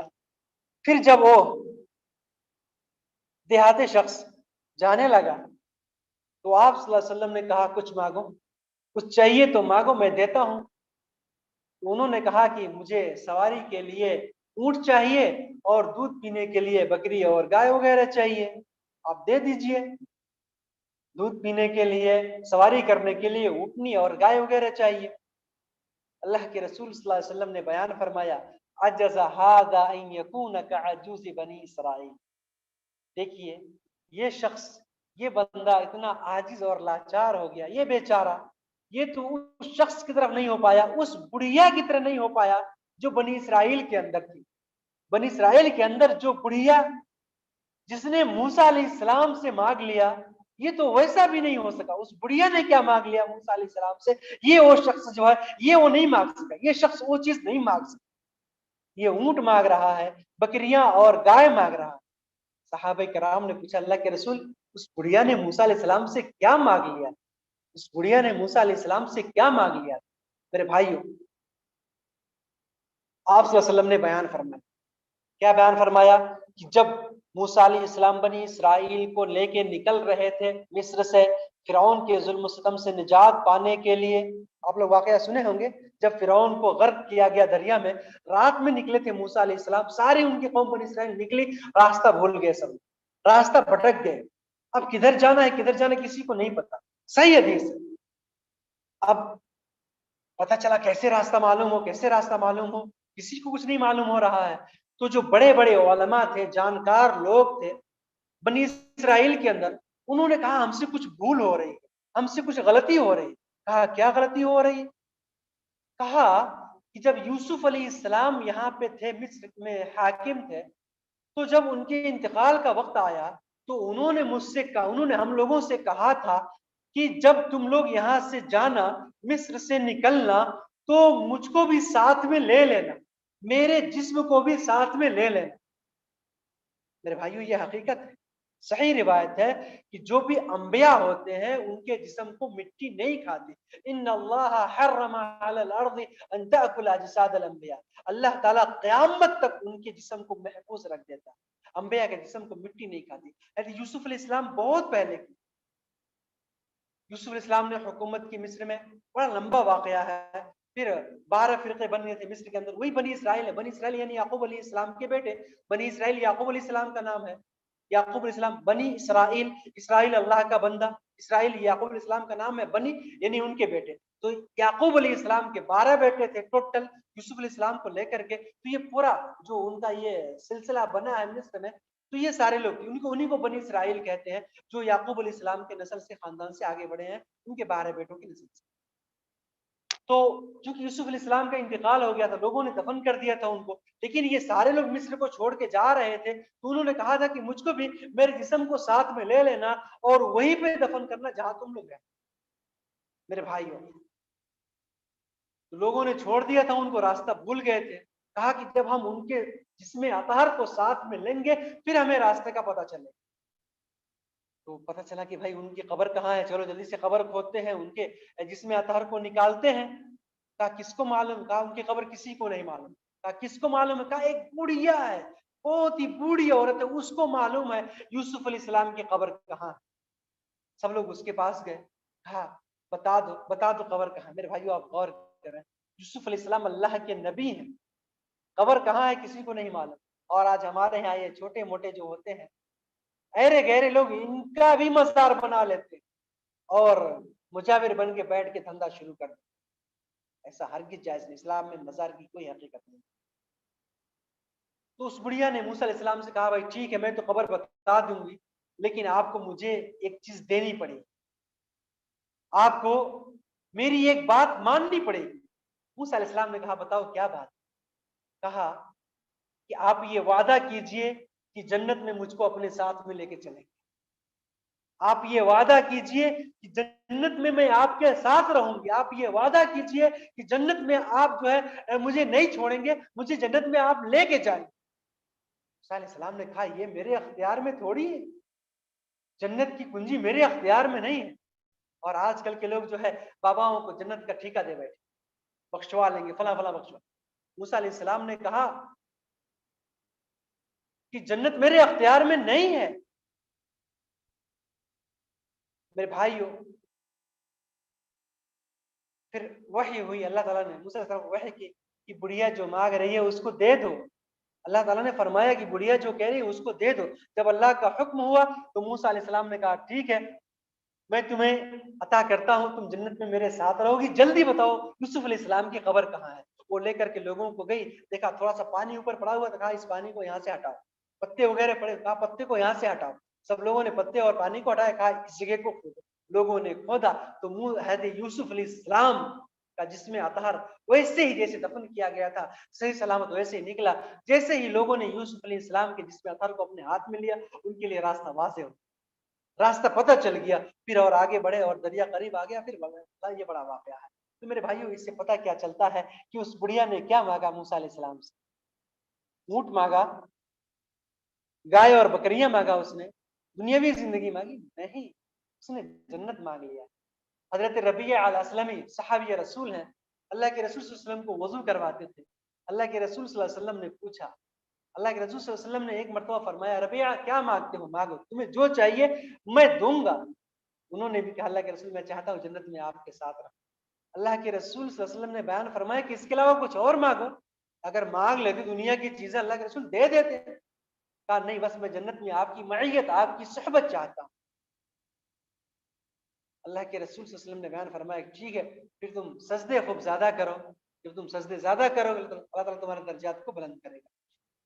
پھر جب وہ دیہاتی شخص جانے لگا تو آپ صلی اللہ علیہ وسلم نے کہا کچھ مانگو, کچھ چاہیے تو مانگو میں دیتا ہوں. تو انہوں نے کہا کہ مجھے سواری کے لیے اونٹ چاہیے اور دودھ پینے کے لیے بکری اور گائے وغیرہ چاہیے, آپ دے دیجئے. دودھ پینے کے لیے, سواری کرنے کے لیے اونٹنی اور گائے وغیرہ چاہیے. اللہ کے رسول صلی اللہ علیہ وسلم نے بیان فرمایا عجز هذا ان يكون كعجوز بني اسرائیل. دیکھیے یہ شخص, یہ بندہ اتنا عاجز اور لاچار ہو گیا, یہ بیچارہ, یہ تو اس شخص کی طرف نہیں ہو پایا, اس بڑھیا کی طرح نہیں ہو پایا جو بنی اسرائیل کے اندر تھی. بنی اسرائیل کے اندر جو بڑھیا جس نے موسیٰ علیہ السلام سے مانگ لیا, یہ تو ویسا بھی نہیں ہو سکا. اس بڑھیا نے کیا مانگ لیا موسیٰ علیہ السلام سے, یہ وہ شخص جو ہے یہ وہ نہیں مانگ سکا, یہ شخص وہ چیز نہیں مانگ سکا. یہ اونٹ مانگ رہا ہے, بکریاں اور گائے مانگ رہا ہے. صحابہ کرام نے پوچھا اللہ کے رسول اس بڑھیا نے موسیٰ علیہ السلام سے کیا مانگ لیا, اس بڑھیا نے موسیٰ علیہ السلام سے کیا مانگ لیا؟ میرے بھائیوں, آپ صلی اللہ علیہ وسلم نے بیان فرمایا, کیا بیان فرمایا کہ جب موسیٰ علیہ السلام بنی اسرائیل کو لے کے نکل رہے تھے مصر سے, فرعون کے ظلم و ستم سے نجات پانے کے لیے, آپ لوگ واقعہ سنے ہوں گے جب فرعون کو غرق کیا گیا دریا میں, رات میں نکلے تھے موسیٰ علیہ السلام, ساری ان کی قوم بنی اسرائیل نکلی, راستہ بھول گئے, سب راستہ بھٹک گئے. اب کدھر جانا ہے کدھر جانا کسی کو نہیں پتا. صحیح حدیث ہے. اب پتہ چلا کیسے راستہ معلوم ہو, کیسے راستہ معلوم ہو, کسی کو کچھ نہیں معلوم ہو رہا ہے. تو جو بڑے بڑے علماء تھے, جانکار لوگ تھے بنی اسرائیل کے اندر, انہوں نے کہا ہم سے کچھ بھول ہو رہی ہے, ہم سے کچھ غلطی ہو رہی ہے. کہا کیا غلطی ہو رہی ہے؟ کہا کہ جب یوسف علیہ السلام یہاں پہ تھے, مصر میں حاکم تھے, تو جب ان کے انتقال کا وقت آیا تو انہوں نے مجھ سے کہا, انہوں نے ہم لوگوں سے کہا تھا کہ جب تم لوگ یہاں سے جانا, مصر سے نکلنا, تو مجھ کو بھی ساتھ میں لے لینا, میرے جسم کو بھی ساتھ میں لے لینا. میرے بھائیو یہ حقیقت ہے, صحیح روایت ہے کہ جو بھی انبیاء ہوتے ہیں ان کے جسم کو مٹی نہیں کھاتی. ان اللہ حرم علی الارض ان تاکل اجساد الانبیاء, اللہ تعالیٰ قیامت تک ان کے جسم کو محفوظ رکھ دیتا ہے, انبیاء کے جسم کو مٹی نہیں کھاتی. یوسف علیہ السلام بہت پہلے کی, یوسف علیہ السلام نے حکومت کی مصر میں, بڑا لمبا واقعہ ہے. پھر 12 فرقے بن گئے تھے مصر کے اندر, وہی بنی اسرائیل ہے. بنی اسرائیل یعنی یعقوب علیہ السلام کے بیٹے, بنی اسرائیل یعقوب علیہ السلام کا نام ہے. یعقوب علیہ السلام, بنی اسرائیل, اسرائیل اللہ کا بندہ, اسرائیل یعقوب علیہ السلام کا نام ہے, بنی یعنی ان کے بیٹے. تو یعقوب علیہ السلام کے 12 بیٹے تھے ٹوٹل یوسف علیہ السلام کو لے کر کے. تو یہ پورا جو ان کا یہ سلسلہ بنا ہے مصر میں, تو یہ سارے لوگ انہیں کو بنی اسرائیل کہتے ہیں, جو یعقوب علیہ السلام کے نسل سے, خاندان سے آگے بڑھے ہیں, ان کے 12 بیٹوں کی نسل سے. تو چونکہ یوسف علیہ السلام کا انتقال ہو گیا تھا, لوگوں نے دفن کر دیا تھا ان کو, لیکن یہ سارے لوگ مصر کو چھوڑ کے جا رہے تھے, تو انہوں نے کہا تھا کہ مجھ کو بھی میرے جسم کو ساتھ میں لے لینا اور وہیں پہ دفن کرنا جہاں تم لوگ ہیں. میرے بھائیوں, لوگوں نے چھوڑ دیا تھا ان کو, راستہ بھول گئے تھے. کہا کہ جب ہم ان کے جسم اطہر کو ساتھ میں لیں گے پھر ہمیں راستے کا پتہ چلے. تو پتہ چلا کہ بھائی ان کی قبر کہاں ہے, چلو جلدی سے قبر کھودتے ہیں, ان کے جسم اطہر کو نکالتے ہیں. کہا کس کو معلوم, کہا ان کی قبر کسی کو نہیں معلوم. کہا کس کو معلوم ہے, کہا ایک بوڑھیا ہے, بہت ہی بوڑھی عورت ہے, اس کو معلوم ہے یوسف علیہ السلام کی قبر کہاں ہے. سب لوگ اس کے پاس گئے, کہا بتا دو قبر کہاں. میرے بھائیو آپ غور کریں, یوسف علیہ السلام اللہ کے نبی ہیں, قبر کہاں ہے کسی کو نہیں معلوم. اور آج ہمارے یہاں یہ چھوٹے موٹے جو ہوتے ہیں ایرے گہرے لوگ, ان کا بھی مزار بنا لیتے اور مجاور بن کے بیٹھ کے دھندا شروع کر دیتے. ایسا ہرگز جائز نہیں, اسلام میں مزار کی کوئی حقیقت نہیں. تو اس بڑھیا نے موسیٰ علیہ السلام سے کہا بھائی ٹھیک ہے میں تو قبر بتا دوں گی, لیکن آپ کو مجھے ایک چیز دینی پڑے گی, آپ کو میری ایک بات ماننی پڑے گی. موسیٰ علیہ السلام نے کہا بتاؤ کیا بات؟ کہا کہ آپ یہ وعدہ کیجئے کہ جنت میں مجھ کو اپنے ساتھ میں لے کے چلیں گے، آپ یہ وعدہ کیجئے کہ جنت میں آپ کے ساتھ رہوں گی، آپ یہ وعدہ کیجئے کہ جنت میں آپ جو ہے مجھے نہیں چھوڑیں گے، مجھے جنت میں آپ لے کے جائیں گے۔ موسیٰ علیہ السلام نے کہا یہ میرے اختیار میں تھوڑی ہے، جنت کی کنجی میرے اختیار میں نہیں ہے۔ اور آج کل کے لوگ جو ہے باباؤں کو جنت کا ٹھیکہ دے بیٹھے، بخشوا لیں گے، فلاں فلاں بخشوا۔ موسیٰ علیہ السلام نے کہا کہ جنت میرے اختیار میں نہیں ہے۔ میرے بھائیوں، پھر وحی ہوئی، اللہ تعالیٰ نے موسیٰ علیہ السلام کو وحی کی کہ بڑھیا جو مانگ رہی ہے اس کو دے دو۔ اللہ تعالیٰ نے فرمایا کہ بڑھیا جو کہہ رہی ہے اس کو دے دو۔ جب اللہ کا حکم ہوا تو موسیٰ علیہ السلام نے کہا ٹھیک ہے، میں تمہیں عطا کرتا ہوں، تم جنت میں میرے ساتھ رہو گی، جلدی بتاؤ یوسف علیہ السلام کی قبر کہاں ہے۔ وہ لے کر کے لوگوں کو گئی، دیکھا تھوڑا سا پانی اوپر پڑا ہوا تھا، کہا اس پانی کو یہاں سے ہٹاؤ، پتے وغیرہ پڑے، کہا پتے کو یہاں سے ہٹاؤ۔ سب لوگوں نے پتے اور پانی کو ہٹایا، کہا اس جگہ کو کھودو۔ لوگوں نے کھودا تو حضرت یوسف علیہ السلام کا جسم اطہر ویسے ہی جیسے دفن کیا گیا تھا صحیح سلامت ویسے ہی نکلا۔ جیسے ہی لوگوں نے یوسف علیہ السلام کے جسم اطہر کو اپنے ہاتھ میں لیا، ان کے لیے راستہ واضح ہو، راستہ پتہ چل گیا، پھر اور آگے بڑھے اور دریا قریب آ گیا، پھر یہ بڑا واقعہ ہے۔ تو میرے بھائیوں، اس سے پتہ کیا چلتا ہے کہ اس بڑھیا نے کیا مانگا موسیٰ علیہ السلام سے؟ اونٹ مانگا، گائے اور بکریاں مانگا، اس نے دنیاوی زندگی مانگی نہیں، اس نے جنت مانگ لیا۔ حضرت ربیعہ الاسلمی صحابی رسول ہیں، اللہ کے رسول صلی اللہ علیہ وسلم کو وضو کرواتے تھے۔ اللہ کے رسول صلی اللہ علیہ وسلم نے پوچھا، اللہ کے رسول صلی اللہ علیہ وسلم نے ایک مرتبہ فرمایا ربیعہ کیا مانگتے ہو؟ مانگو، تمہیں جو چاہیے میں دوں گا۔ انہوں نے بھی کہا اللہ کے رسول میں چاہتا ہوں جنت میں آپ کے ساتھ رہوں۔ اللہ کے رسول صلی اللہ علیہ وسلم نے بیان فرمایا کہ اس کے علاوہ کچھ اور مانگو، اگر مانگ لیتے دنیا کی چیزیں اللہ کے رسول دے دیتے۔ کہا نہیں، بس میں جنت میں آپ کی معیت، آپ کی صحبت چاہتا ہوں۔ اللہ کے رسول صلی اللہ علیہ وسلم نے بیان فرمایا ٹھیک ہے، پھر تم سجدے خوب زیادہ کرو، جب تم سجدے زیادہ کرو گے تو اللہ تعالیٰ تمہارے درجات کو بلند کرے گا۔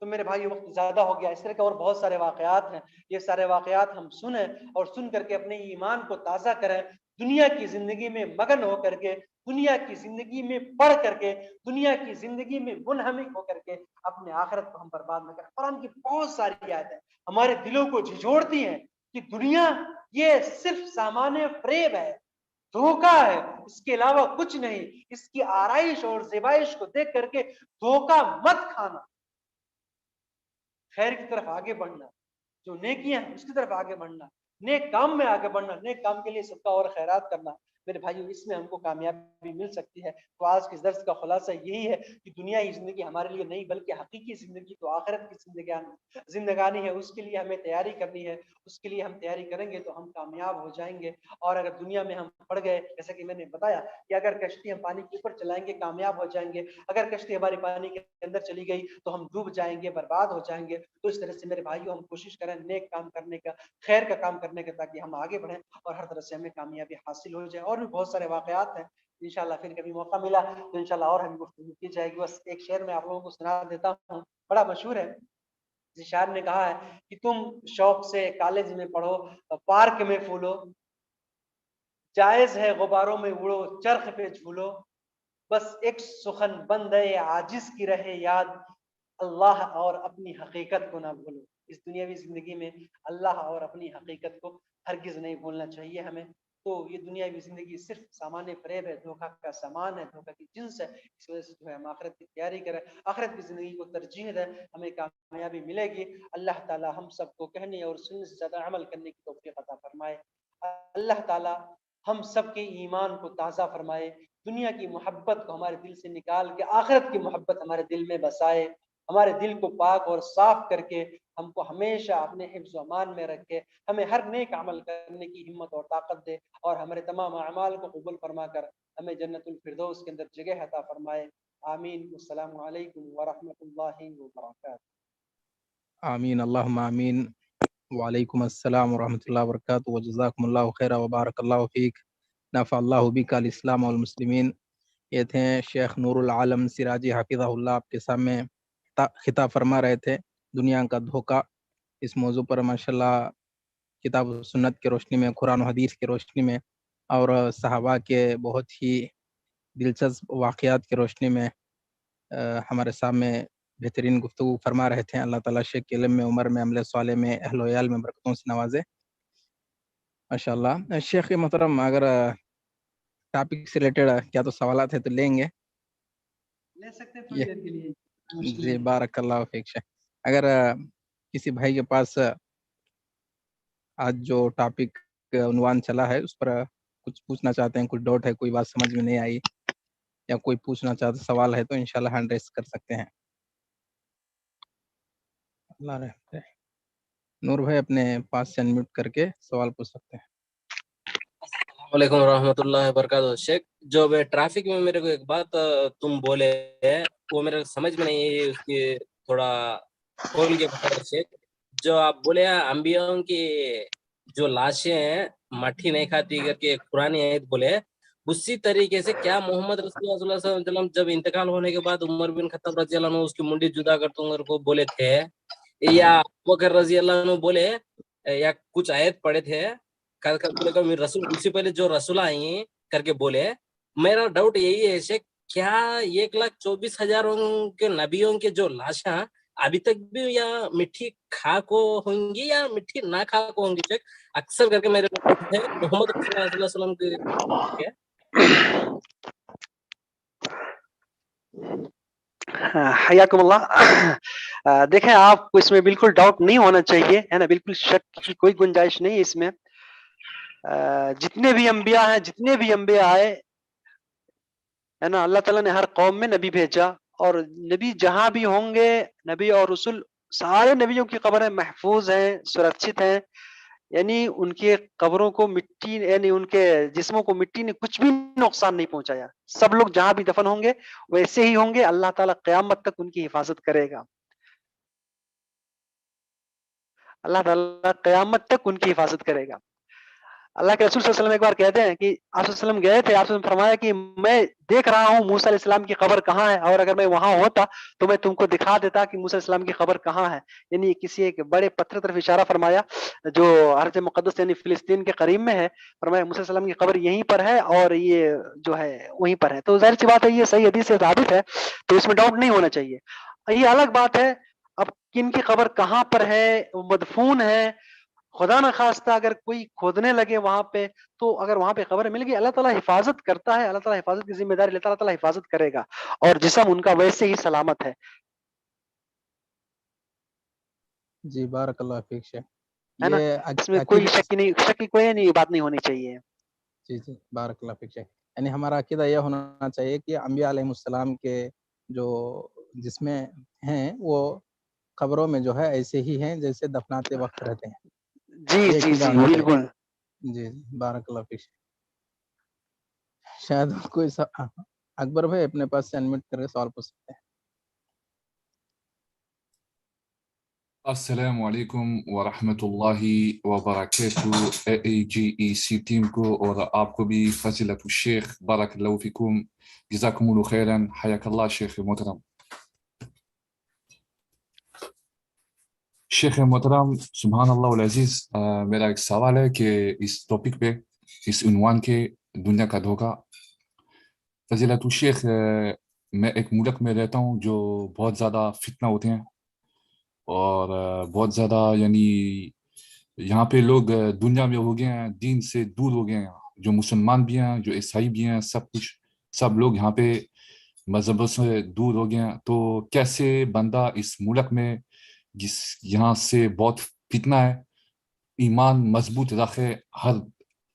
تو میرے بھائی وقت زیادہ ہو گیا، اس طرح کے اور بہت سارے واقعات ہیں، یہ سارے واقعات ہم سنیں اور سن کر کے اپنے ایمان کو تازہ کریں، دنیا کی زندگی میں مگن ہو کر کے، دنیا کی زندگی میں پڑھ کر کے، دنیا کی زندگی میں منہمک ہو کر کے اپنے آخرت کو ہم برباد نہ کریں۔ قرآن کی بہت ساری آیتیں ہمارے دلوں کو جھنجھوڑتی ہیں کہ دنیا یہ صرف سامان فریب ہے، دھوکہ ہے، اس کے علاوہ کچھ نہیں۔ اس کی آرائش اور زیبائش کو دیکھ کر کے دھوکہ مت کھانا، خیر کی طرف آگے بڑھنا، جو نیکیاں ہیں اس کی طرف آگے بڑھنا، نیک کام میں آگے بڑھنا، نیک کام کے لیے صدقہ اور خیرات کرنا۔ میرے بھائیو، اس میں ہم کو کامیابی مل سکتی ہے۔ تو آج کے درس کا خلاصہ یہی ہے کہ دنیا کی زندگی ہمارے لیے نہیں بلکہ حقیقی زندگی تو آخرت کی زندگانی ہے، اس کے لیے ہمیں تیاری کرنی ہے۔ اس کے لیے ہم تیاری کریں گے تو ہم کامیاب ہو جائیں گے۔ اور اگر دنیا میں ہم پڑ گئے، جیسا کہ میں نے بتایا کہ اگر کشتی ہم پانی کے اوپر چلائیں گے کامیاب ہو جائیں گے، اگر کشتی ہماری پانی کے اندر چلی گئی تو ہم ڈوب جائیں گے، برباد ہو جائیں گے۔ تو اس طرح سے میرے بھائیوں ہم کوشش کریں نیک کام کرنے کا، خیر کا کام کرنے کا، تاکہ ہم آگے بڑھیں اور ہر طرح سے ہمیں کامیابی حاصل ہو جائے۔ اور بھی بہت سارے واقعات ہیں، انشاءاللہ پھر کبھی موقع ملا تو انشاءاللہ اور ہم گفتگو کی جائے گی۔ بس ایک شعر میں آپ لوگوں کو سنا دیتا ہوں، بڑا مشہور ہے۔ کسی شاعر نے کہا ہے کہ تم شوق سے کالج میں پڑھو، پارک میں پھولو، جائز ہے غباروں میں اڑو، چرخ پہ جھولو، بس ایک سخن بندے عاجز کی رہے یاد، اللہ اور اپنی حقیقت کو نہ بھولو۔ اس دنیاوی زندگی میں اللہ اور اپنی حقیقت کو ہرگز نہیں بھولنا چاہیے ہمیں۔ تو یہ دنیاوی زندگی صرف سامان فریب ہے، دھوکہ کا سامان ہے، دھوکہ کی جنس ہے۔ اس وجہ سے جو ہے ہم آخرت کی تیاری کریں، آخرت کی زندگی کو ترجیح دیں، ہمیں کامیابی ملے گی۔ اللہ تعالی ہم سب کو کہنے اور سننے سے زیادہ عمل کرنے کی توفیق عطا فرمائے۔ اللہ تعالی ہم سب کے ایمان کو تازہ فرمائے، دنیا کی محبت کو ہمارے دل سے نکال کے آخرت کی محبت ہمارے دل میں بسائے، ہمارے دل کو پاک اور صاف کر کے ہم کو ہمیشہ اپنے حفظ و امان میں رکھے، ہمیں ہر نیک عمل کرنے کی ہمت اور طاقت دے، اور ہمارے تمام اعمال کو قبول فرما کر ہمیں جنت الفردوس کے اندر جگہ عطا فرمائے۔ آمین۔ السلام علیکم ورحمۃ اللہ وبرکاتہ۔ آمین، اللہم آمین۔ وعلیکم السلام ورحمۃ اللہ وبرکاتہ، وجزاکم اللہ خیر وبارک اللہ فیک، نفع اللہ بک الاسلام والمسلمین۔ یہ تھے شیخ نور العالم سراجی حفظہ اللہ، آپ کے سامنے خطاب فرما رہے تھے دنیا کا دھوکہ۔ اس موضوع پر ماشاءاللہ کتاب و سنت کی روشنی میں، قرآن و حدیث کی روشنی میں، اور صحابہ کے بہت ہی دلچسپ واقعات کی روشنی میں ہمارے سامنے بہترین گفتگو فرما رہے تھے. اللہ تعالیٰ شیخ کے علم میں، عمر میں، عمل صالح میں، اہل و عیال میں برکتوں سے نوازے ماشاء اللہ. شیخ محترم، اگر ٹاپک سے ریلیٹڈ کیا تو سوالات ہیں تو لیں گے؟ لے سکتے تھوڑی دیر کے لیے. جی بارک اللہ فیک. اگر کسی بھائی کے پاس آج جو ٹاپک عنوان چلا ہے اس پر کچھ پوچھنا چاہتے ہیں، کچھ ڈاؤٹ ہے، کوئی بات سمجھ میں نہیں آئی یا کوئی پوچھنا چاہتے سوال ہے تو انشاءاللہ ہینڈ ریس کر سکتے ہیں. اللہ رحمت. نور بھائی اپنے پاس سے انمیوٹ کر کے سوال پوچھ سکتے ہیں. السلام علیکم ورحمۃ اللہ وبرکاتہ. شیخ، جو میں ٹریفک میں میرے کو ایک بات تم بولے وہ میرے سمجھ میں نہیں ہے، اس کی تھوڑا کھول کے بتاؤ شیخ. جو آپ بولے انبیاؤں کی جو لاشیں ہیں مٹھی نہیں کھاتی کر کے قرآن آیت بولے، اسی طریقے سے کیا محمد رسول اللہ صلی اللہ علیہ وسلم جب انتقال ہونے کے بعد عمر بن خطاب رضی اللہ عنہ اس کی منڈی جدا کرتا ہوں کو بولے تھے، یا بکر رضی اللہ عنہ بولے، یا کچھ آیت پڑھے تھے بولے رسول اس سے پہلے جو رسول آئیں کر کے بولے. میرا ڈاؤٹ یہی ہے شیخ، کیا 1,24,000 کے نبیوں کے جو لاشاں ابھی تک بھی یا مٹھی کھا کو ہوں گی یا مٹھی نہ کھا کو ہوں گی شیخ؟ اکثر کر کے میرے ہے محمد صلی اللہ علیہ وسلم کے حیاکم اللہ. دیکھیں، آپ کو اس میں بالکل ڈاؤٹ نہیں ہونا چاہیے، ہے نا، بالکل شک کی کوئی گنجائش نہیں اس میں. جتنے بھی انبیاء ہیں، جتنے بھی انبیاء آئے، ہے نا، اللہ تعالیٰ نے ہر قوم میں نبی بھیجا، اور نبی جہاں بھی ہوں گے، نبی اور رسول سارے نبیوں کی قبریں محفوظ ہیں، سرکشت ہیں. یعنی ان کے قبروں کو مٹی، یعنی ان کے جسموں کو مٹی نے کچھ بھی نقصان نہیں پہنچایا. سب لوگ جہاں بھی دفن ہوں گے ویسے ہی ہوں گے. اللہ تعالیٰ قیامت تک ان کی حفاظت کرے گا. اللہ تعالیٰ قیامت تک ان کی حفاظت کرے گا. اللہ کے رسول صلی اللہ علیہ وسلم ایک بار کہتے ہیں کہ آپ صلی اللہ علیہ وسلم گئے تھے، آپ صلی اللہ علیہ وسلم فرمایا کہ میں دیکھ رہا ہوں موسیٰ علیہ السلام کی قبر کہاں ہے، اور اگر میں وہاں ہوتا تو میں تم کو دکھا دیتا کہ موسیٰ علیہ السلام کی قبر کہاں ہے. یعنی کسی ایک بڑے پتھر طرف اشارہ فرمایا جو ارض مقدس یعنی فلسطین کے قریب میں ہے. فرمایا موسیٰ علیہ السلام کی قبر یہیں پر ہے اور یہ جو ہے وہیں پر ہے. تو ظاہر سی بات ہے یہ صحیح حدیث سے ثابت ہے، تو اس میں ڈاؤٹ نہیں ہونا چاہیے. یہ الگ بات ہے اب کن کی قبر کہاں پر ہے، مدفون ہے. خدا نہ خواستہ اگر کوئی کھودنے لگے وہاں پہ، تو اگر وہاں پہ خبر مل گئی، اللہ تعالیٰ حفاظت کرتا ہے. اللہ تعالیٰ حفاظت کی ذمہ داری لیتا ہے، اللہ تعالیٰ حفاظت کرے گا، اور جسم ان کا ویسے ہی سلامت ہے. جی بارک اللہ فیک شیخ. ہے نا، اس میں کوئی شک کی کوئی نہیں بات نہیں ہونی چاہیے. جی جی بارک اللہ فیک شیخ. یعنی ہمارا عقیدہ یہ ہونا چاہیے کہ انبیاء علیہ السلام کے جو جسمیں ہیں وہ قبروں میں جو ہے ایسے ہی ہیں جیسے دفناتے وقت رہتے ہیں. جی جی جی بالکل. جی بارک اللہ فیک. شاید کوئی اکبر بھائی اپنے پاس سے انمیوٹ کر کے سوال پوچھ سکتے ہیں. السلام علیکم ورحمۃ اللہ وبرکاتہ. AGEC ٹیم کو اور آپ کو بھی فضیلت الشیخ بارک اللہ فیکم، جزاکم اللہ خیرا، حیاک اللہ شیخ محترم. شیخ محترم سبحان اللہ العزیز، میرا ایک سوال ہے کہ اس ٹاپک پہ، اس عنوان کے دنیا کا دھوکہ. فضیلت الشیخ، میں ایک ملک میں رہتا ہوں جو بہت زیادہ فتنہ ہوتے ہیں اور بہت زیادہ، یعنی یہاں پہ لوگ دنیا میں ہو گئے ہیں، دین سے دور ہو گئے ہیں، جو مسلمان بھی ہیں، جو عیسائی بھی ہیں، سب لوگ یہاں پہ مذہب سے دور ہو گئے ہیں. تو کیسے بندہ اس ملک میں جس یہاں سے بہت فتنہ ہے، ایمان مضبوط رکھے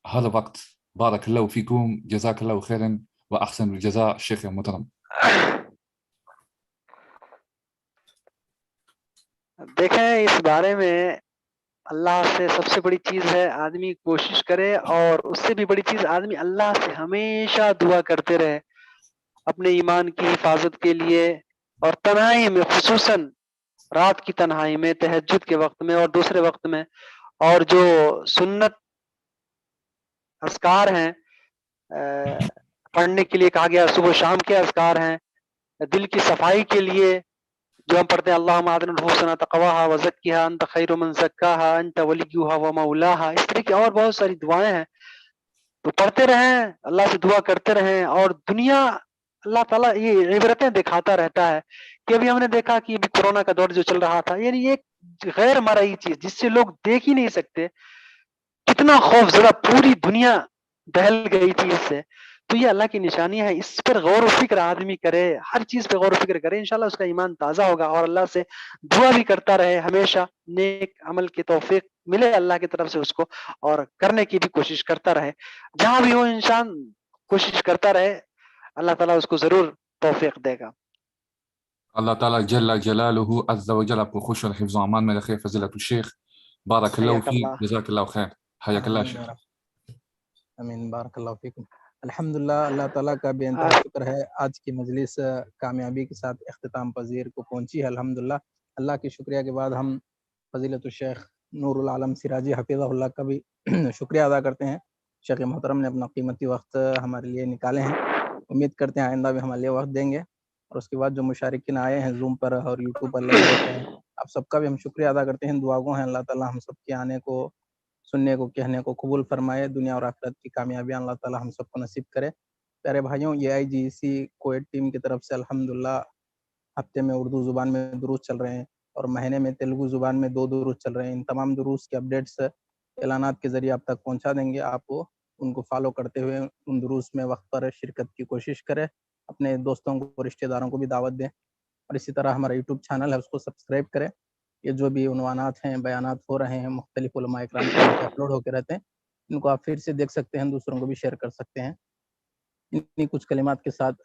ہر وقت؟ بارک اللہ فیکم، جزاک اللہ خیرا و احسن الجزاء شیخ محترم. دیکھیں، اس بارے میں اللہ سے سب سے بڑی چیز ہے آدمی کوشش کرے، اور اس سے بھی بڑی چیز آدمی اللہ سے ہمیشہ دعا کرتے رہے اپنے ایمان کی حفاظت کے لیے، اور تنہائی میں، خصوصاً رات کی تنہائی میں، تہجد کے وقت میں اور دوسرے وقت میں. اور جو سنت اذکار ہیں پڑھنے کے لیے کہا گیا، صبح و شام کے اذکار ہیں، دل کی صفائی کے لیے جو ہم پڑھتے ہیں، اللہم آتنا نفوسنا تقواہا وزکیہا انت خیر من زکاہا انت ولیہا و مولاہا. اس طرح کی اور بہت ساری دعائیں ہیں. تو پڑھتے رہیں, اللہ سے دعا کرتے رہیں. اور دنیا اللہ تعالیٰ یہ عبرتیں دکھاتا رہتا ہے کہ ابھی ہم نے دیکھا کہ ابھی کورونا کا دور جو چل رہا تھا, یعنی ایک غیر مرئی چیز جس سے لوگ دیکھ ہی نہیں سکتے, کتنا خوف زدہ پوری دنیا دہل گئی تھی اس سے. تو یہ اللہ کی نشانی ہے, اس پر غور و فکر آدمی کرے, ہر چیز پہ غور و فکر کرے, انشاءاللہ اس کا ایمان تازہ ہوگا. اور اللہ سے دعا بھی کرتا رہے, ہمیشہ نیک عمل کی توفیق ملے اللہ کی طرف سے اس کو, اور کرنے کی بھی کوشش کرتا رہے. جہاں بھی ہو انسان کوشش کرتا رہے, اللہ تعالیٰ اس کو ضرور توفیق دے گا. Allah Ta'ala Jalla Jalaluhu Azza wa Jalla pour خوش الحفظ وأمان من الخير فضيلة الشيخ بارك الله حياك فيك الله. جزاك الله خير حياك الله آمین شيخ. یا رب. آمین, بارک اللہ فیکم. الحمدللہ, اللہ تعالیٰ کا بے انتہا شکر ہے, آج کی مجلس کامیابی کے ساتھ اختتام پذیر کو پہنچی ہے الحمدللہ. اللہ کے شکریہ کے بعد ہم فضیلت الشیخ نور العالم سراجی حفظہ اللہ کا بھی شکریہ ادا کرتے ہیں. شیخ محترم نے اپنا قیمتی وقت ہمارے لیے نکالے ہیں, امید کرتے ہیں آئندہ بھی ہمارے لیے وقت دیں گے. اور اس کے بعد جو مشارکین آئے ہیں زوم پر اور یوٹیوب پر لائیو دیکھ رہے ہیں, آپ سب کا بھی ہم شکریہ ادا کرتے ہیں. دعا گو ہیں اللہ تعالیٰ ہم سب کے آنے کو, سننے کو, کہنے کو قبول فرمائے. دنیا اور آخرت کی کامیابیاں اللہ تعالیٰ ہم سب کو نصیب کرے. پیارے بھائیوں, یہ IGEC کویت ٹیم کی طرف سے الحمدللہ ہفتے میں اردو زبان میں دروس چل رہے ہیں, اور مہینے میں تیلگو زبان میں 2 دروس چل رہے ہیں. ان تمام دروس کے اپڈیٹس اعلانات کے ذریعے آپ تک پہنچا دیں گے. آپ ان کو فالو کرتے ہوئے ان دروس میں وقت پر شرکت کی کوشش کریں, اپنے دوستوں کو, رشتہ داروں کو بھی دعوت دیں. اور اسی طرح ہمارا یوٹیوب چینل ہے, اس کو سبسکرائب کریں. یہ جو بھی عنوانات ہیں, بیانات ہو رہے ہیں مختلف علماء اکرام کے نیچے اپلوڈ ہو کے رہتے ہیں, ان کو آپ پھر سے دیکھ سکتے ہیں, دوسروں کو بھی شیئر کر سکتے ہیں. انہی کچھ کلمات کے ساتھ